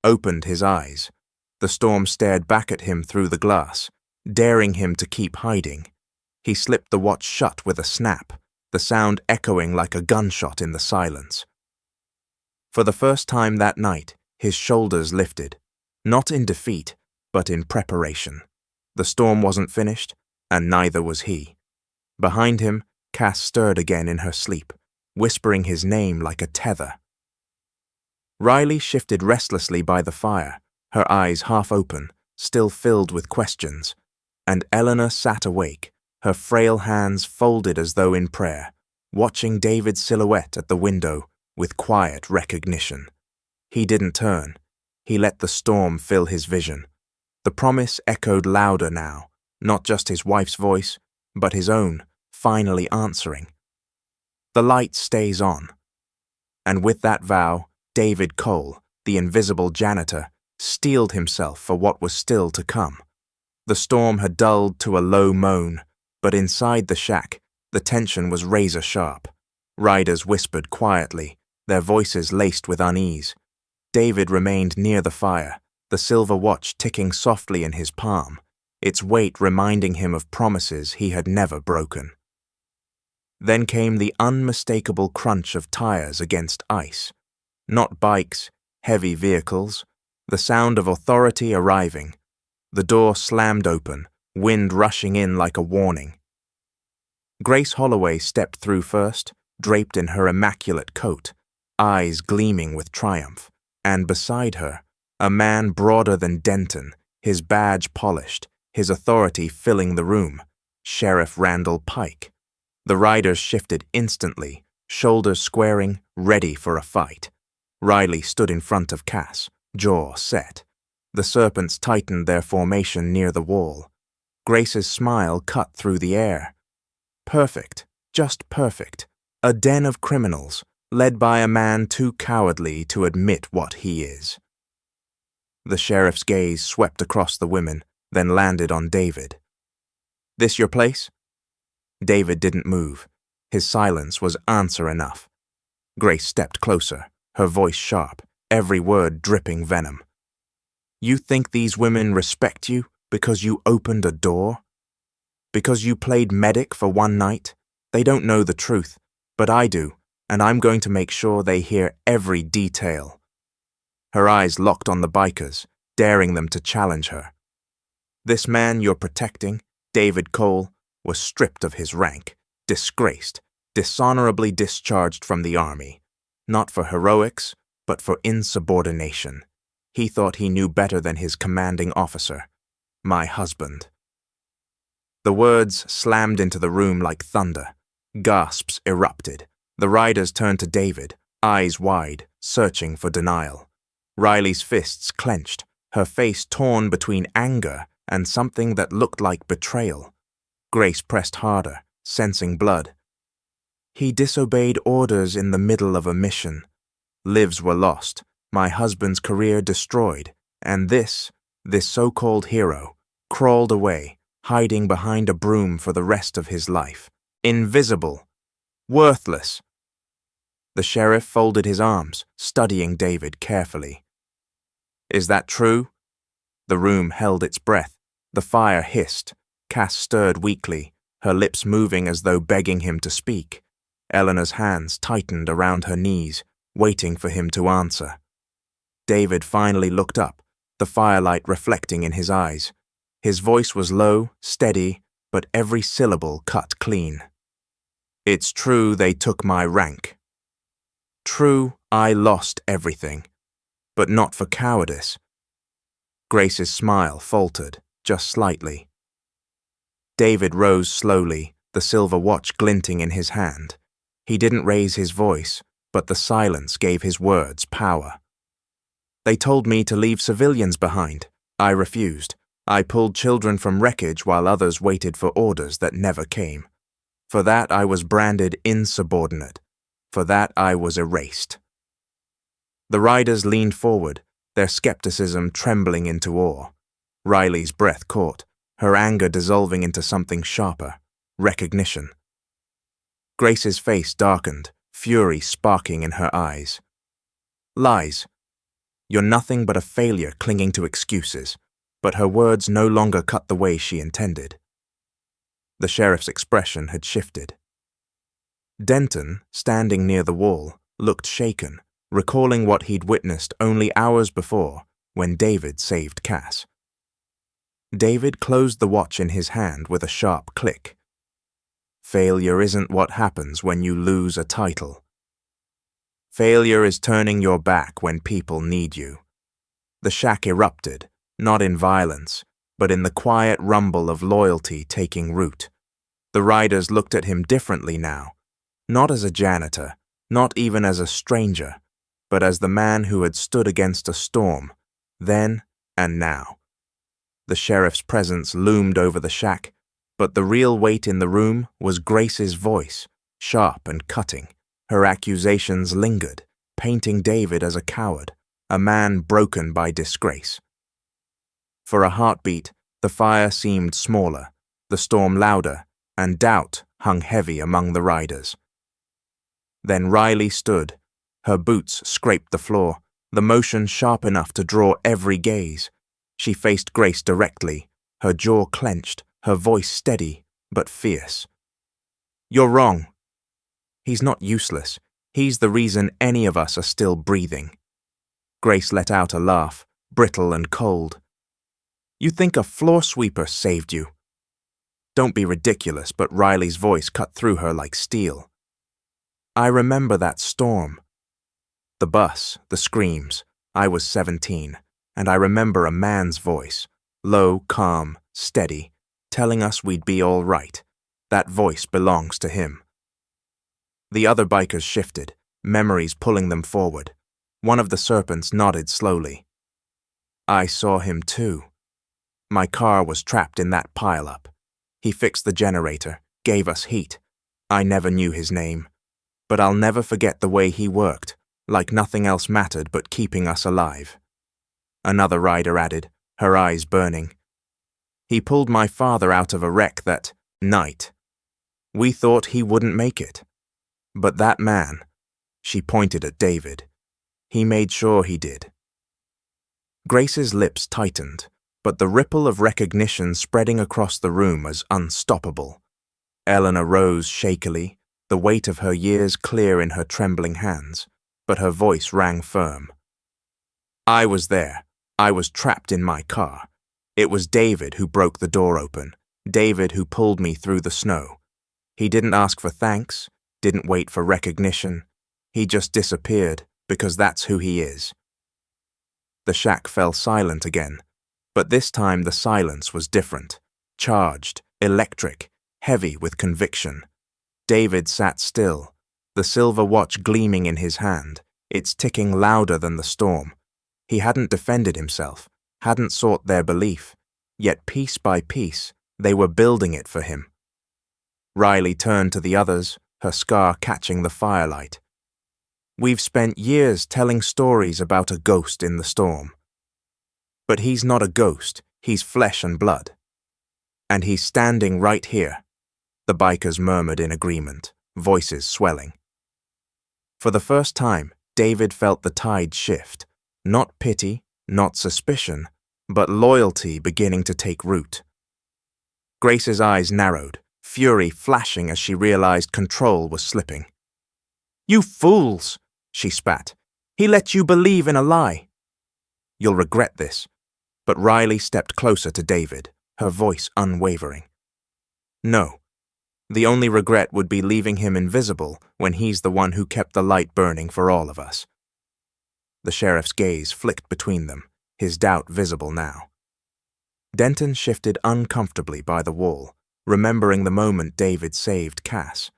Opened his eyes. The storm stared back at him through the glass, daring him to keep hiding. He slipped the watch shut with a snap, the sound echoing like a gunshot in the silence. For the first time that night, his shoulders lifted, not in defeat, but in preparation. The storm wasn't finished, and neither was he. Behind him, Cass stirred again in her sleep, whispering his name like a tether. Riley shifted restlessly by the fire, her eyes half open, still filled with questions, and Eleanor sat awake, her frail hands folded as though in prayer, watching David's silhouette at the window with quiet recognition. He didn't turn. He let the storm fill his vision. The promise echoed louder now, not just his wife's voice, but his own, finally answering. The light stays on. And with that vow, David Cole, the invisible janitor, steeled himself for what was still to come. The storm had dulled to a low moan, but inside the shack, the tension was razor sharp. Riders whispered quietly, their voices laced with unease. David remained near the fire, the silver watch ticking softly in his palm, its weight reminding him of promises he had never broken. Then came the unmistakable crunch of tires against ice. Not bikes, heavy vehicles, the sound of authority arriving. The door slammed open, wind rushing in like a warning. Grace Holloway stepped through first, draped in her immaculate coat, eyes gleaming with triumph. and beside her, a man broader than Denton, his badge polished, his authority filling the room, Sheriff Randall Pike. The riders shifted instantly, shoulders squaring, ready for a fight. Riley stood in front of Cass, jaw set. The serpents tightened their formation near the wall. Grace's smile cut through the air. Perfect, just perfect. A den of criminals, led by a man too cowardly to admit what he is. The sheriff's gaze swept across the women, then landed on David. "This your place?" David didn't move. His silence was answer enough. Grace stepped closer, her voice sharp, every word dripping venom. "You think these women respect you because you opened a door? Because you played medic for one night? They don't know the truth, but I do, and I'm going to make sure they hear every detail." Her eyes locked on the bikers, daring them to challenge her. This man you're protecting, David Cole, was stripped of his rank, disgraced, dishonorably discharged from the army, not for heroics, but for insubordination. He thought he knew better than his commanding officer, my husband. The words slammed into the room like thunder. Gasps erupted. The riders turned to David, eyes wide, searching for denial. Riley's fists clenched, her face torn between anger and something that looked like betrayal. Grace pressed harder, sensing blood. He disobeyed orders in the middle of a mission. Lives were lost, my husband's career destroyed, and this so-called hero, crawled away, hiding behind a broom for the rest of his life. Invisible. Worthless. The sheriff folded his arms, studying David carefully. "Is that true?" The room held its breath. The fire hissed. Cass stirred weakly, her lips moving as though begging him to speak. Eleanor's hands tightened around her knees, waiting for him to answer. David finally looked up, the firelight reflecting in his eyes. His voice was low, steady, but every syllable cut clean. "It's true they took my rank. True, I lost everything, but not for cowardice." Grace's smile faltered, just slightly. David rose slowly, the silver watch glinting in his hand. He didn't raise his voice, but the silence gave his words power. "They told me to leave civilians behind. I refused. I pulled children from wreckage while others waited for orders that never came. For that I was branded insubordinate. For that I was erased." The riders leaned forward, their skepticism trembling into awe. Riley's breath caught, her anger dissolving into something sharper, recognition. Grace's face darkened, fury sparking in her eyes. "Lies. You're nothing but a failure clinging to excuses," but her words no longer cut the way she intended. The sheriff's expression had shifted. Denton, standing near the wall, looked shaken, recalling what he'd witnessed only hours before when David saved Cass. David closed the watch in his hand with a sharp click. Failure isn't what happens when you lose a title. Failure is turning your back when people need you. The shack erupted, not in violence, but in the quiet rumble of loyalty taking root. The riders looked at him differently now, not as a janitor, not even as a stranger, but as the man who had stood against a storm, then and now. The sheriff's presence loomed over the shack, but the real weight in the room was Grace's voice, sharp and cutting. Her accusations lingered, painting David as a coward, a man broken by disgrace. For a heartbeat, the fire seemed smaller, the storm louder, and doubt hung heavy among the riders. Then Riley stood. Her boots scraped the floor, the motion sharp enough to draw every gaze. She faced Grace directly, her jaw clenched, her voice steady but fierce. "You're wrong. He's not useless. He's the reason any of us are still breathing." Grace let out a laugh, brittle and cold. "You think a floor sweeper saved you?" Don't be ridiculous, but Riley's voice cut through her like steel. "I remember that storm. The bus, the screams, I was 17, and I remember a man's voice, low, calm, steady, telling us we'd be all right. That voice belongs to him. The other bikers shifted, memories pulling them forward. One of the serpents nodded slowly. I saw him too. My car was trapped in that pile-up. He fixed the generator, gave us heat. I never knew his name, but I'll never forget the way he worked, like nothing else mattered but keeping us alive. Another rider added, her eyes burning. He pulled my father out of a wreck that night. We thought he wouldn't make it. But that man, she pointed at David, he made sure he did. Grace's lips tightened, but the ripple of recognition spreading across the room was unstoppable. Eleanor rose shakily, the weight of her years clear in her trembling hands, but her voice rang firm. I was there. I was trapped in my car. It was David who broke the door open, David who pulled me through the snow. He didn't ask for thanks, didn't wait for recognition. He just disappeared, because that's who he is. The shack fell silent again, but this time the silence was different, charged, electric, heavy with conviction. David sat still, the silver watch gleaming in his hand, its ticking louder than the storm. He hadn't defended himself, hadn't sought their belief, yet piece by piece, they were building it for him. Riley turned to the others, her scar catching the firelight. We've spent years telling stories about a ghost in the storm. But he's not a ghost, he's flesh and blood. And he's standing right here, the bikers murmured in agreement, voices swelling. For the first time, David felt the tide shift, not pity, not suspicion, but loyalty beginning to take root. Grace's eyes narrowed, fury flashing as she realized control was slipping. You fools, she spat. He let you believe in a lie. You'll regret this. But Riley stepped closer to David, her voice unwavering. No. The only regret would be leaving him invisible when he's the one who kept the light burning for all of us. The sheriff's gaze flicked between them, his doubt visible now. Denton shifted uncomfortably by the wall, remembering the moment David saved Cass.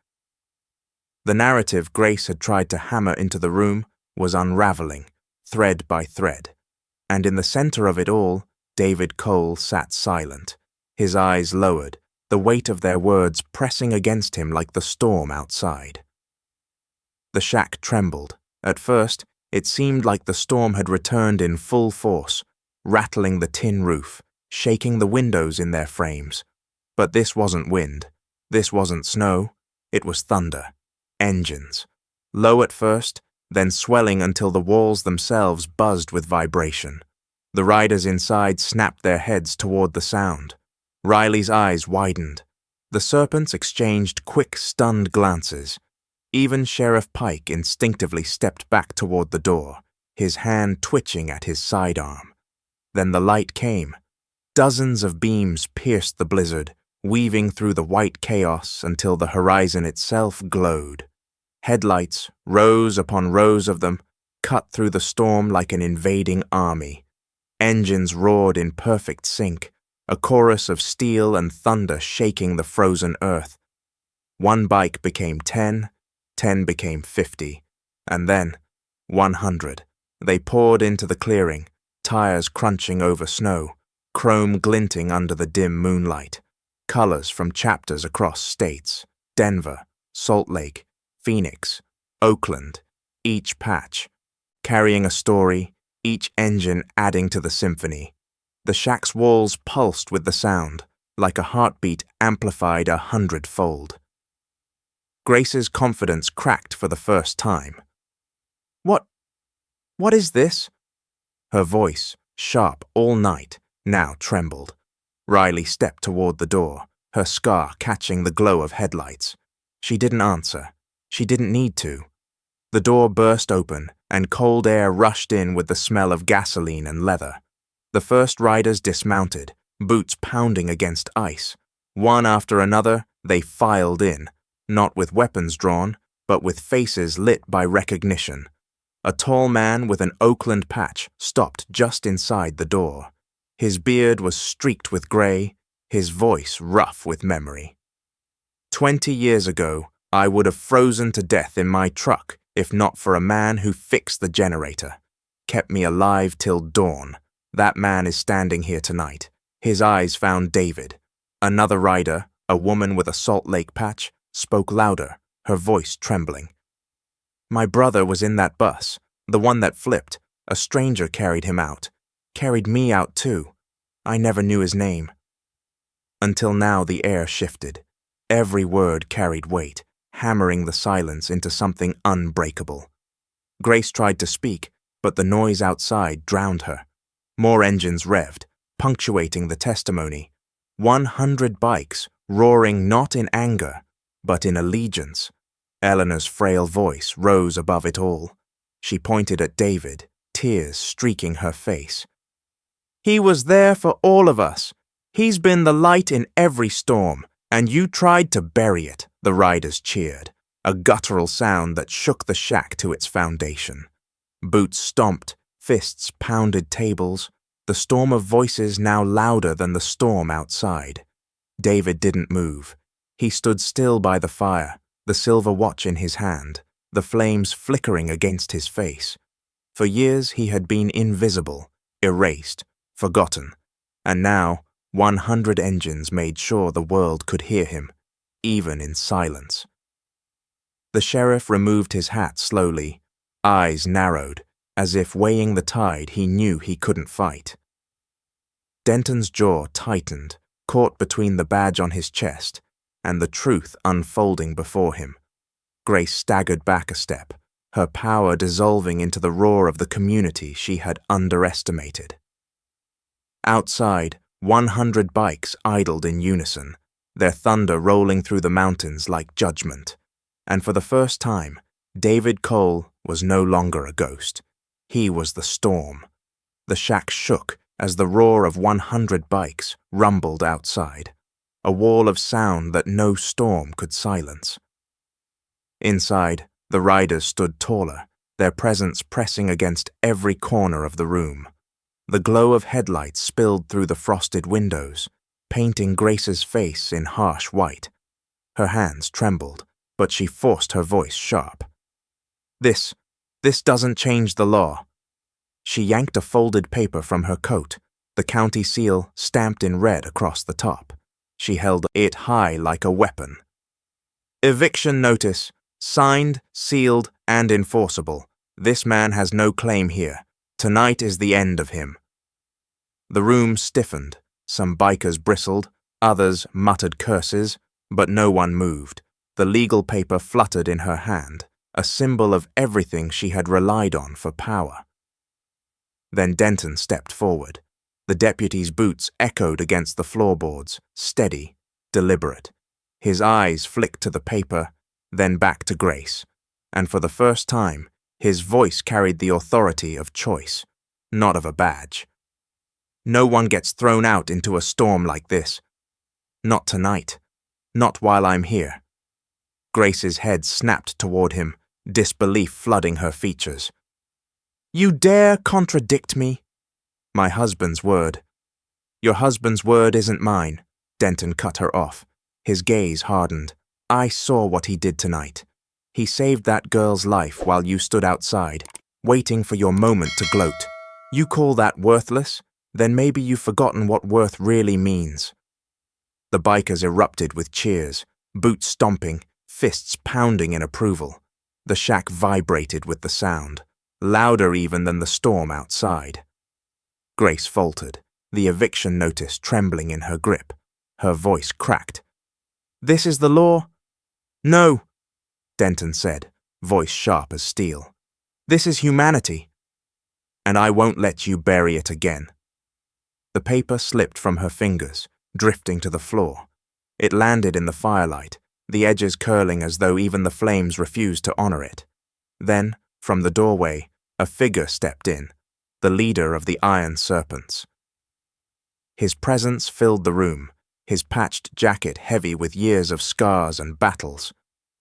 The narrative Grace had tried to hammer into the room was unraveling, thread by thread, and in the center of it all, David Cole sat silent, his eyes lowered, the weight of their words pressing against him like the storm outside. The shack trembled. At first, it seemed like the storm had returned in full force, rattling the tin roof, shaking the windows in their frames. But this wasn't wind. This wasn't snow. It was thunder. Engines. Low at first, then swelling until the walls themselves buzzed with vibration. The riders inside snapped their heads toward the sound. Riley's eyes widened. The serpents exchanged quick, stunned glances. Even Sheriff Pike instinctively stepped back toward the door, his hand twitching at his sidearm. Then the light came. Dozens of beams pierced the blizzard, weaving through the white chaos until the horizon itself glowed. Headlights, rows upon rows of them, cut through the storm like an invading army. Engines roared in perfect sync, a chorus of steel and thunder shaking the frozen earth. One bike became 10, 10 became 50, and then 100. They poured into the clearing, tires crunching over snow, chrome glinting under the dim moonlight, colors from chapters across states, Denver, Salt Lake, Phoenix, Oakland, each patch, carrying a story, each engine adding to the symphony. The shack's walls pulsed with the sound, like a heartbeat amplified 100-fold. Grace's confidence cracked for the first time. What is this? Her voice, sharp all night, now trembled. Riley stepped toward the door, her scar catching the glow of headlights. She didn't answer. She didn't need to. The door burst open, and cold air rushed in with the smell of gasoline and leather. The first riders dismounted, boots pounding against ice. One after another, they filed in, not with weapons drawn, but with faces lit by recognition. A tall man with an Oakland patch stopped just inside the door. His beard was streaked with gray, his voice rough with memory. 20 years ago, I would have frozen to death in my truck if not for a man who fixed the generator, kept me alive till dawn. That man is standing here tonight. His eyes found David. Another rider, a woman with a Salt Lake patch, spoke louder, her voice trembling. My brother was in that bus, the one that flipped. A stranger carried him out. Carried me out too. I never knew his name. Until now the air shifted. Every word carried weight, hammering the silence into something unbreakable. Grace tried to speak, but the noise outside drowned her. More engines revved, punctuating the testimony. 100 bikes, roaring not in anger, but in allegiance. Eleanor's frail voice rose above it all. She pointed at David, tears streaking her face. He was there for all of us. He's been the light in every storm, and you tried to bury it, the riders cheered, a guttural sound that shook the shack to its foundation. Boots stomped, fists pounded tables, the storm of voices now louder than the storm outside. David didn't move. He stood still by the fire, the silver watch in his hand, the flames flickering against his face. For years he had been invisible, erased, forgotten, and now 100 engines made sure the world could hear him, even in silence. The sheriff removed his hat slowly, eyes narrowed, as if weighing the tide he knew he couldn't fight. Denton's jaw tightened, caught between the badge on his chest and the truth unfolding before him. Grace staggered back a step, her power dissolving into the roar of the community she had underestimated. Outside, 100 bikes idled in unison, their thunder rolling through the mountains like judgment. And for the first time, David Cole was no longer a ghost. He was the storm. The shack shook as the roar of 100 bikes rumbled outside, a wall of sound that no storm could silence. Inside, the riders stood taller, their presence pressing against every corner of the room. The glow of headlights spilled through the frosted windows, painting Grace's face in harsh white. Her hands trembled, but she forced her voice sharp. This doesn't change the law." She yanked a folded paper from her coat, the county seal stamped in red across the top. She held it high like a weapon. "Eviction notice, signed, sealed, and enforceable. This man has no claim here. Tonight is the end of him." The room stiffened. Some bikers bristled, others muttered curses, but no one moved. The legal paper fluttered in her hand, a symbol of everything she had relied on for power. Then Denton stepped forward. The deputy's boots echoed against the floorboards, steady, deliberate. His eyes flicked to the paper, then back to Grace, and for the first time, his voice carried the authority of choice, not of a badge. "No one gets thrown out into a storm like this. Not tonight. Not while I'm here." Grace's head snapped toward him, disbelief flooding her features. "You dare contradict me?" "My husband's word." "Your husband's word isn't mine," Denton cut her off. His gaze hardened. "I saw what he did tonight. He saved that girl's life while you stood outside, waiting for your moment to gloat. You call that worthless? Then maybe you've forgotten what worth really means." The bikers erupted with cheers, boots stomping, fists pounding in approval. The shack vibrated with the sound, louder even than the storm outside. Grace faltered, the eviction notice trembling in her grip. Her voice cracked. "This is the law?" "No," Denton said, voice sharp as steel. "This is humanity. And I won't let you bury it again." The paper slipped from her fingers, drifting to the floor. It landed in the firelight, the edges curling as though even the flames refused to honor it. Then, from the doorway, a figure stepped in, the leader of the Iron Serpents. His presence filled the room, his patched jacket heavy with years of scars and battles.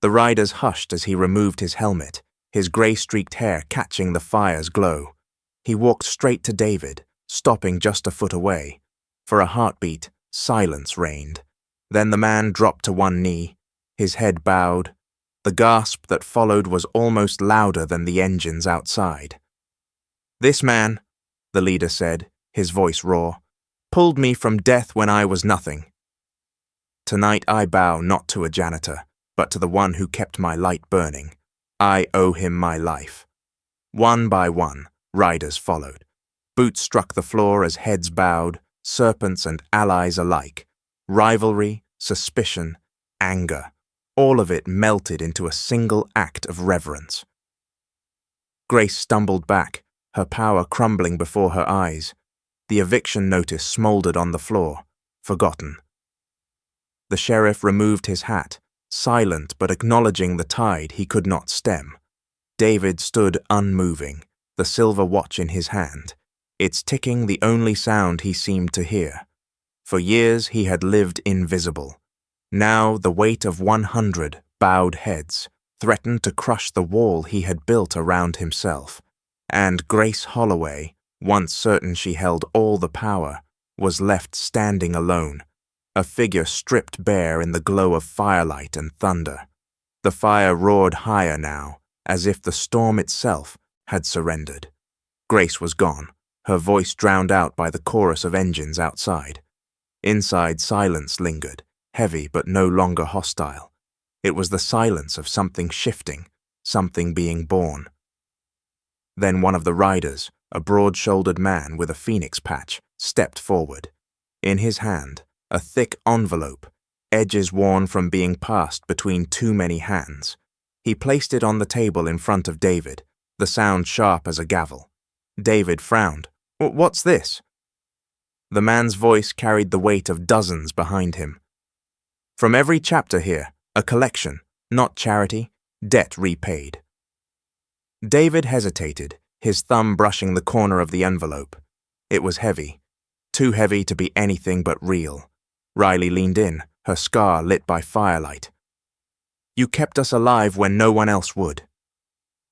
The riders hushed as he removed his helmet, his grey-streaked hair catching the fire's glow. He walked straight to David, stopping just a foot away. For a heartbeat, silence reigned. Then the man dropped to one knee, his head bowed. The gasp that followed was almost louder than the engines outside. "This man," the leader said, his voice raw, "pulled me from death when I was nothing. Tonight I bow not to a janitor, but to the one who kept my light burning. I owe him my life." One by one, riders followed. Boots struck the floor as heads bowed, serpents and allies alike. Rivalry, suspicion, anger, all of it melted into a single act of reverence. Grace stumbled back, her power crumbling before her eyes. The eviction notice smoldered on the floor, forgotten. The sheriff removed his hat, silent but acknowledging the tide he could not stem. David stood unmoving, the silver watch in his hand, its ticking the only sound he seemed to hear. For years he had lived invisible. Now the weight of 100 bowed heads threatened to crush the wall he had built around himself, and Grace Holloway, once certain she held all the power, was left standing alone, a figure stripped bare in the glow of firelight and thunder. The fire roared higher now, as if the storm itself had surrendered. Grace was gone, her voice drowned out by the chorus of engines outside. Inside, silence lingered, heavy but no longer hostile. It was the silence of something shifting, something being born. Then one of the riders, a broad-shouldered man with a phoenix patch, stepped forward. In his hand, a thick envelope, edges worn from being passed between too many hands. He placed it on the table in front of David, the sound sharp as a gavel. David frowned. "What's this?" The man's voice carried the weight of dozens behind him. "From every chapter here, a collection, not charity, debt repaid." David hesitated, his thumb brushing the corner of the envelope. It was heavy, too heavy to be anything but real. Riley leaned in, her scar lit by firelight. "You kept us alive when no one else would.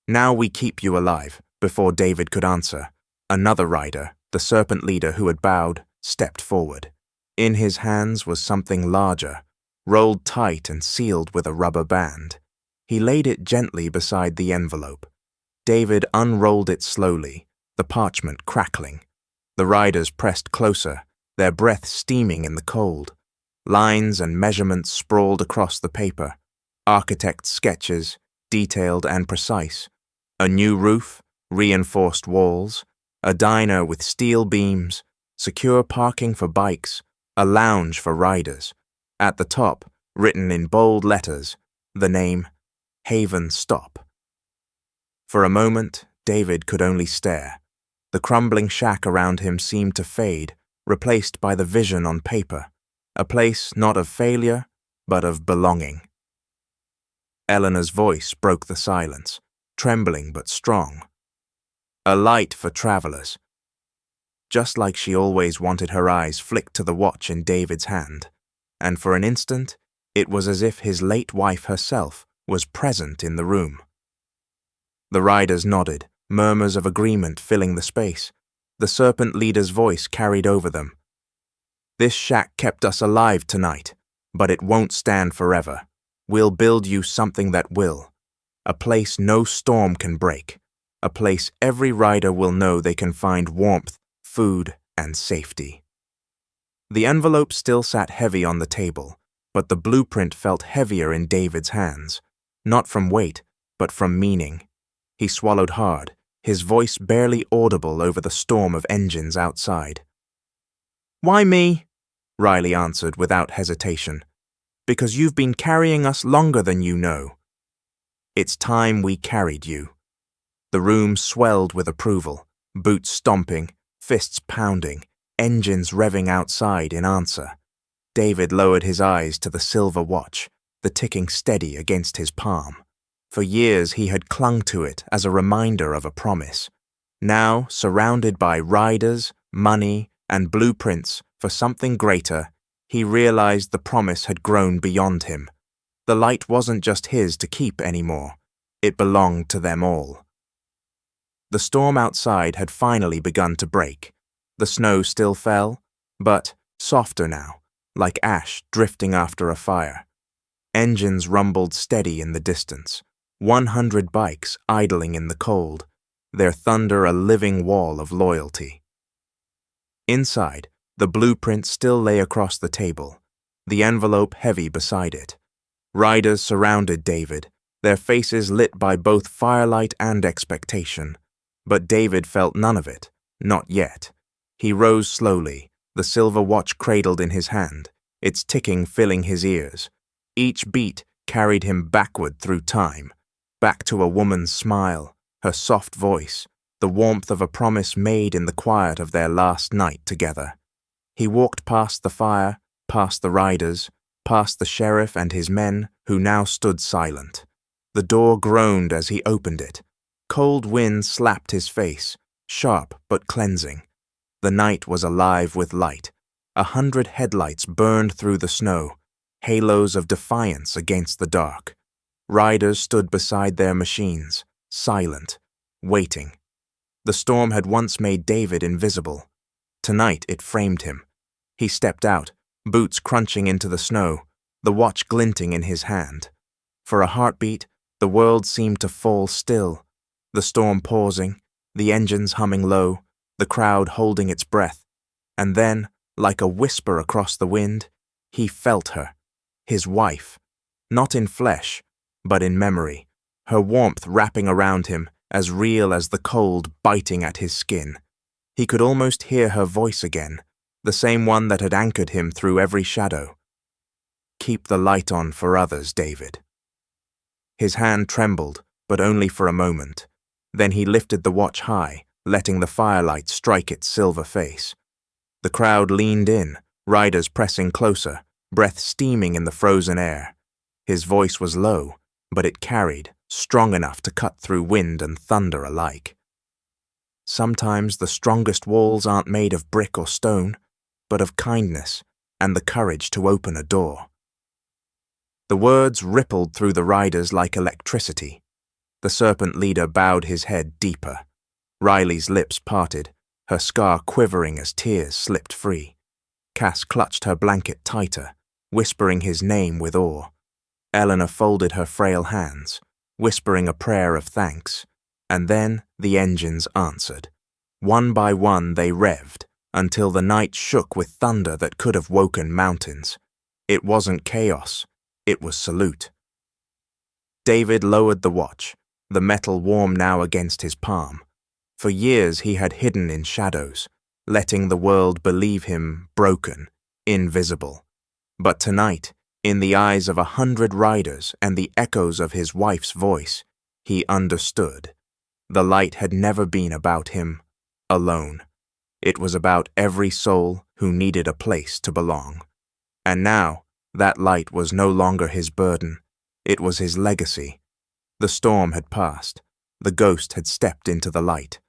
Now we keep you alive." Before David could answer, another rider, the serpent leader who had bowed, stepped forward. In his hands was something larger, rolled tight and sealed with a rubber band. He laid it gently beside the envelope. David unrolled it slowly, the parchment crackling. The riders pressed closer, their breath steaming in the cold. Lines and measurements sprawled across the paper, architect sketches, detailed and precise. A new roof, reinforced walls, a diner with steel beams, secure parking for bikes, a lounge for riders. At the top, written in bold letters, the name Haven Stop. For a moment, David could only stare. The crumbling shack around him seemed to fade, replaced by the vision on paper, a place not of failure, but of belonging. Eleanor's voice broke the silence, trembling but strong. "A light for travelers." Just like she always wanted, her eyes flicked to the watch in David's hand, and for an instant, it was as if his late wife herself was present in the room. The riders nodded, murmurs of agreement filling the space. The serpent leader's voice carried over them. "This shack kept us alive tonight, but it won't stand forever. We'll build you something that will. A place no storm can break. A place every rider will know they can find warmth, food, and safety." The envelope still sat heavy on the table, but the blueprint felt heavier in David's hands, not from weight, but from meaning. He swallowed hard, his voice barely audible over the storm of engines outside. "Why me?" Riley answered without hesitation. "Because you've been carrying us longer than you know. It's time we carried you." The room swelled with approval, boots stomping, fists pounding, engines revving outside in answer. David lowered his eyes to the silver watch, the ticking steady against his palm. For years he had clung to it as a reminder of a promise. Now, surrounded by riders, money, and blueprints for something greater, he realized the promise had grown beyond him. The light wasn't just his to keep anymore. It belonged to them all. The storm outside had finally begun to break. The snow still fell, but softer now, like ash drifting after a fire. Engines rumbled steady in the distance, 100 bikes idling in the cold, their thunder a living wall of loyalty. Inside, the blueprint still lay across the table, the envelope heavy beside it. Riders surrounded David, their faces lit by both firelight and expectation. But David felt none of it, not yet. He rose slowly, the silver watch cradled in his hand, its ticking filling his ears. Each beat carried him backward through time, back to a woman's smile, her soft voice, the warmth of a promise made in the quiet of their last night together. He walked past the fire, past the riders, past the sheriff and his men who now stood silent. The door groaned as he opened it. Cold wind slapped his face, sharp but cleansing. The night was alive with light. 100 headlights burned through the snow, halos of defiance against the dark. Riders stood beside their machines, silent, waiting. The storm had once made David invisible. Tonight it framed him. He stepped out, boots crunching into the snow, the watch glinting in his hand. For a heartbeat, the world seemed to fall still, the storm pausing, the engines humming low, the crowd holding its breath. And then, like a whisper across the wind, he felt her, his wife, not in flesh, but in memory, her warmth wrapping around him, as real as the cold biting at his skin. He could almost hear her voice again, the same one that had anchored him through every shadow. "Keep the light on for others, David." His hand trembled, but only for a moment. Then he lifted the watch high, letting the firelight strike its silver face. The crowd leaned in, riders pressing closer, breath steaming in the frozen air. His voice was low, but it carried, strong enough to cut through wind and thunder alike. Sometimes the strongest walls aren't made of brick or stone, but of kindness and the courage to open a door. The words rippled through the riders like electricity. The serpent leader bowed his head deeper. Riley's lips parted, her scar quivering as tears slipped free. Cass clutched her blanket tighter, whispering his name with awe. Eleanor folded her frail hands, whispering a prayer of thanks. And then the engines answered. One by one they revved, until the night shook with thunder that could have woken mountains. It wasn't chaos, it was salute. David lowered the watch, the metal warm now against his palm. For years he had hidden in shadows, letting the world believe him broken, invisible. But tonight, in the eyes of 100 riders and the echoes of his wife's voice, he understood. The light had never been about him alone. It was about every soul who needed a place to belong. And now, that light was no longer his burden. It was his legacy. The storm had passed. The ghost had stepped into the light.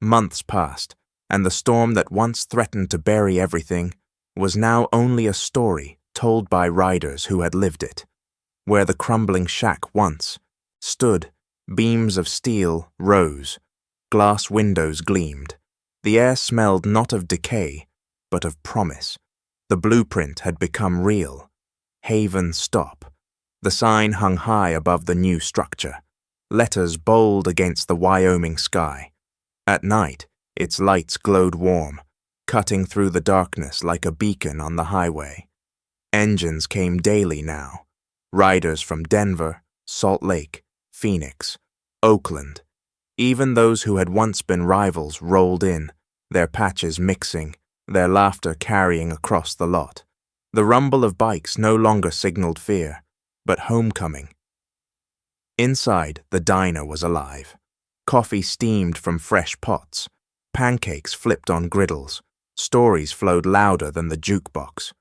Months passed, and the storm that once threatened to bury everything was now only a story told by riders who had lived it. Where the crumbling shack once stood, beams of steel rose, glass windows gleamed. The air smelled not of decay, but of promise. The blueprint had become real. Haven Stop. The sign hung high above the new structure, letters bold against the Wyoming sky. At night, its lights glowed warm, cutting through the darkness like a beacon on the highway. Engines came daily now, riders from Denver, Salt Lake, Phoenix, Oakland. Even those who had once been rivals rolled in, their patches mixing, their laughter carrying across the lot. The rumble of bikes no longer signaled fear, but homecoming. Inside, the diner was alive. Coffee steamed from fresh pots. Pancakes flipped on griddles. Stories flowed louder than the jukebox.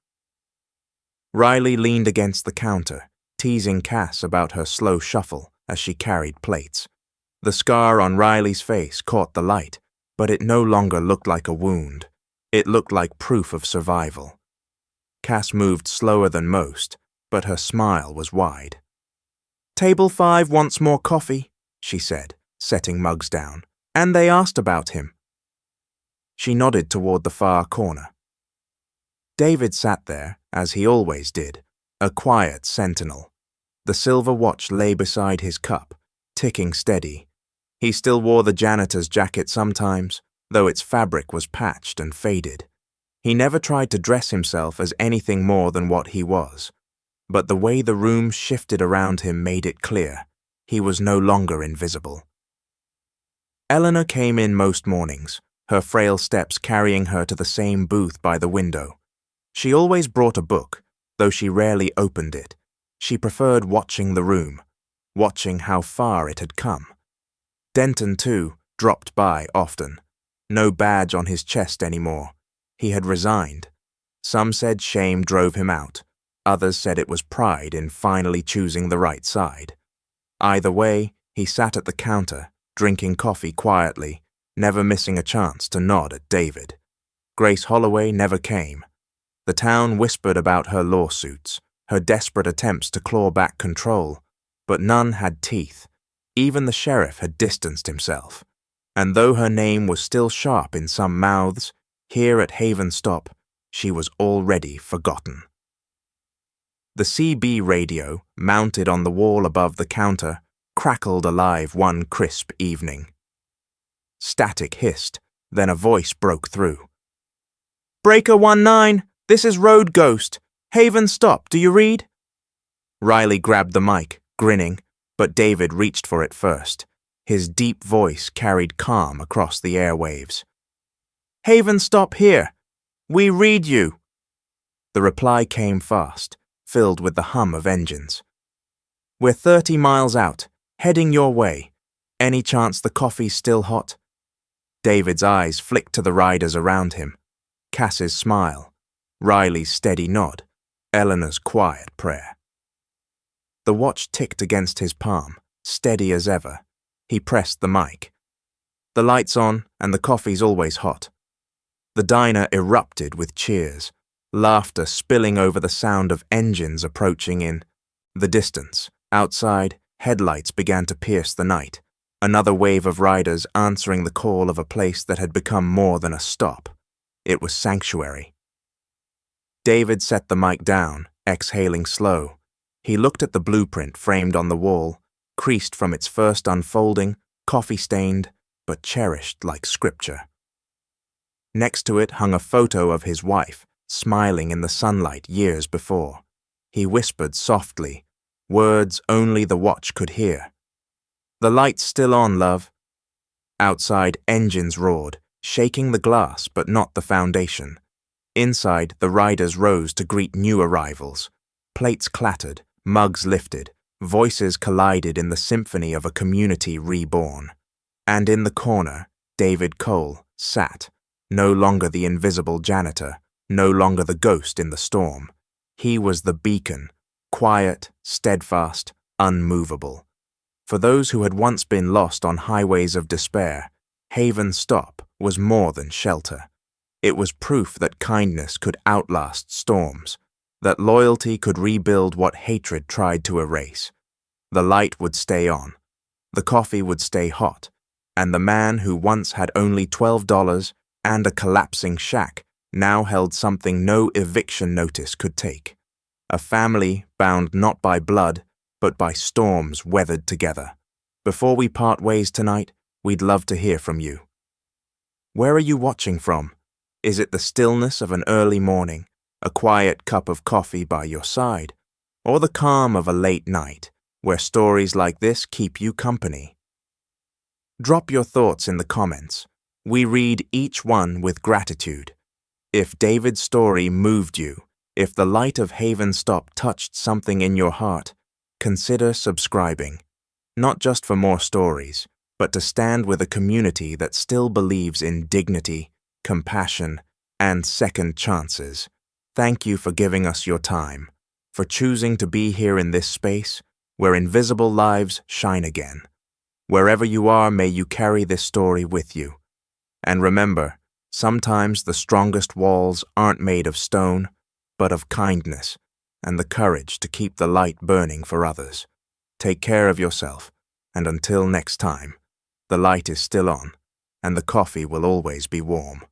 Riley leaned against the counter, teasing Cass about her slow shuffle as she carried plates. The scar on Riley's face caught the light, but it no longer looked like a wound. It looked like proof of survival. Cass moved slower than most, but her smile was wide. "Table 5 wants more coffee." she said, setting mugs down. And they asked about him. She nodded toward the far corner. David sat there, as he always did, a quiet sentinel. The silver watch lay beside his cup, ticking steady. He still wore the janitor's jacket sometimes, though its fabric was patched and faded. He never tried to dress himself as anything more than what he was. But the way the room shifted around him made it clear. He was no longer invisible. Eleanor came in most mornings, her frail steps carrying her to the same booth by the window. She always brought a book, though she rarely opened it. She preferred watching the room, watching how far it had come. Denton, too, dropped by often. No badge on his chest anymore. He had resigned. Some said shame drove him out. Others said it was pride in finally choosing the right side. Either way, he sat at the counter, drinking coffee quietly, never missing a chance to nod at David. Grace Holloway never came. The town whispered about her lawsuits, her desperate attempts to claw back control, but none had teeth. Even the sheriff had distanced himself. And though her name was still sharp in some mouths, here at Haven Stop, she was already forgotten. The CB radio, mounted on the wall above the counter, crackled alive one crisp evening. Static hissed, then a voice broke through. "Breaker 19, this is Road Ghost. Haven Stop, do you read?" Riley grabbed the mic, grinning, but David reached for it first. His deep voice carried calm across the airwaves. "Haven Stop here. We read you." The reply came fast, filled with the hum of engines. "We're 30 miles out, heading your way. Any chance the coffee's still hot?" David's eyes flicked to the riders around him. Cass's smile, Riley's steady nod, Eleanor's quiet prayer. The watch ticked against his palm, steady as ever. He pressed the mic. "The light's on, and the coffee's always hot." The diner erupted with cheers, laughter spilling over the sound of engines approaching in the distance. Outside, headlights began to pierce the night, another wave of riders answering the call of a place that had become more than a stop. It was sanctuary. David set the mic down, exhaling slow. He looked at the blueprint framed on the wall, creased from its first unfolding, coffee-stained, but cherished like scripture. Next to it hung a photo of his wife, smiling in the sunlight years before. He whispered softly, words only the watch could hear. "The light's still on, love." Outside, engines roared, shaking the glass but not the foundation. Inside, the riders rose to greet new arrivals. Plates clattered, mugs lifted, voices collided in the symphony of a community reborn. And in the corner, David Cole sat, no longer the invisible janitor, no longer the ghost in the storm. He was the beacon, quiet, steadfast, unmovable. For those who had once been lost on highways of despair, Haven Stop was more than shelter. It was proof that kindness could outlast storms, that loyalty could rebuild what hatred tried to erase. The light would stay on, the coffee would stay hot, and the man who once had only $12 and a collapsing shack now held something no eviction notice could take. A family bound not by blood, but by storms weathered together. Before we part ways tonight, we'd love to hear from you. Where are you watching from? Is it the stillness of an early morning, a quiet cup of coffee by your side, or the calm of a late night, where stories like this keep you company? Drop your thoughts in the comments. We read each one with gratitude. If David's story moved you, if the light of Haven Stop touched something in your heart, consider subscribing. Not just for more stories, but to stand with a community that still believes in dignity, compassion, and second chances. Thank you for giving us your time, for choosing to be here in this space where invisible lives shine again. Wherever you are, may you carry this story with you. And remember, sometimes the strongest walls aren't made of stone, but of kindness and the courage to keep the light burning for others. Take care of yourself and until next time, the light is still on, and the coffee will always be warm.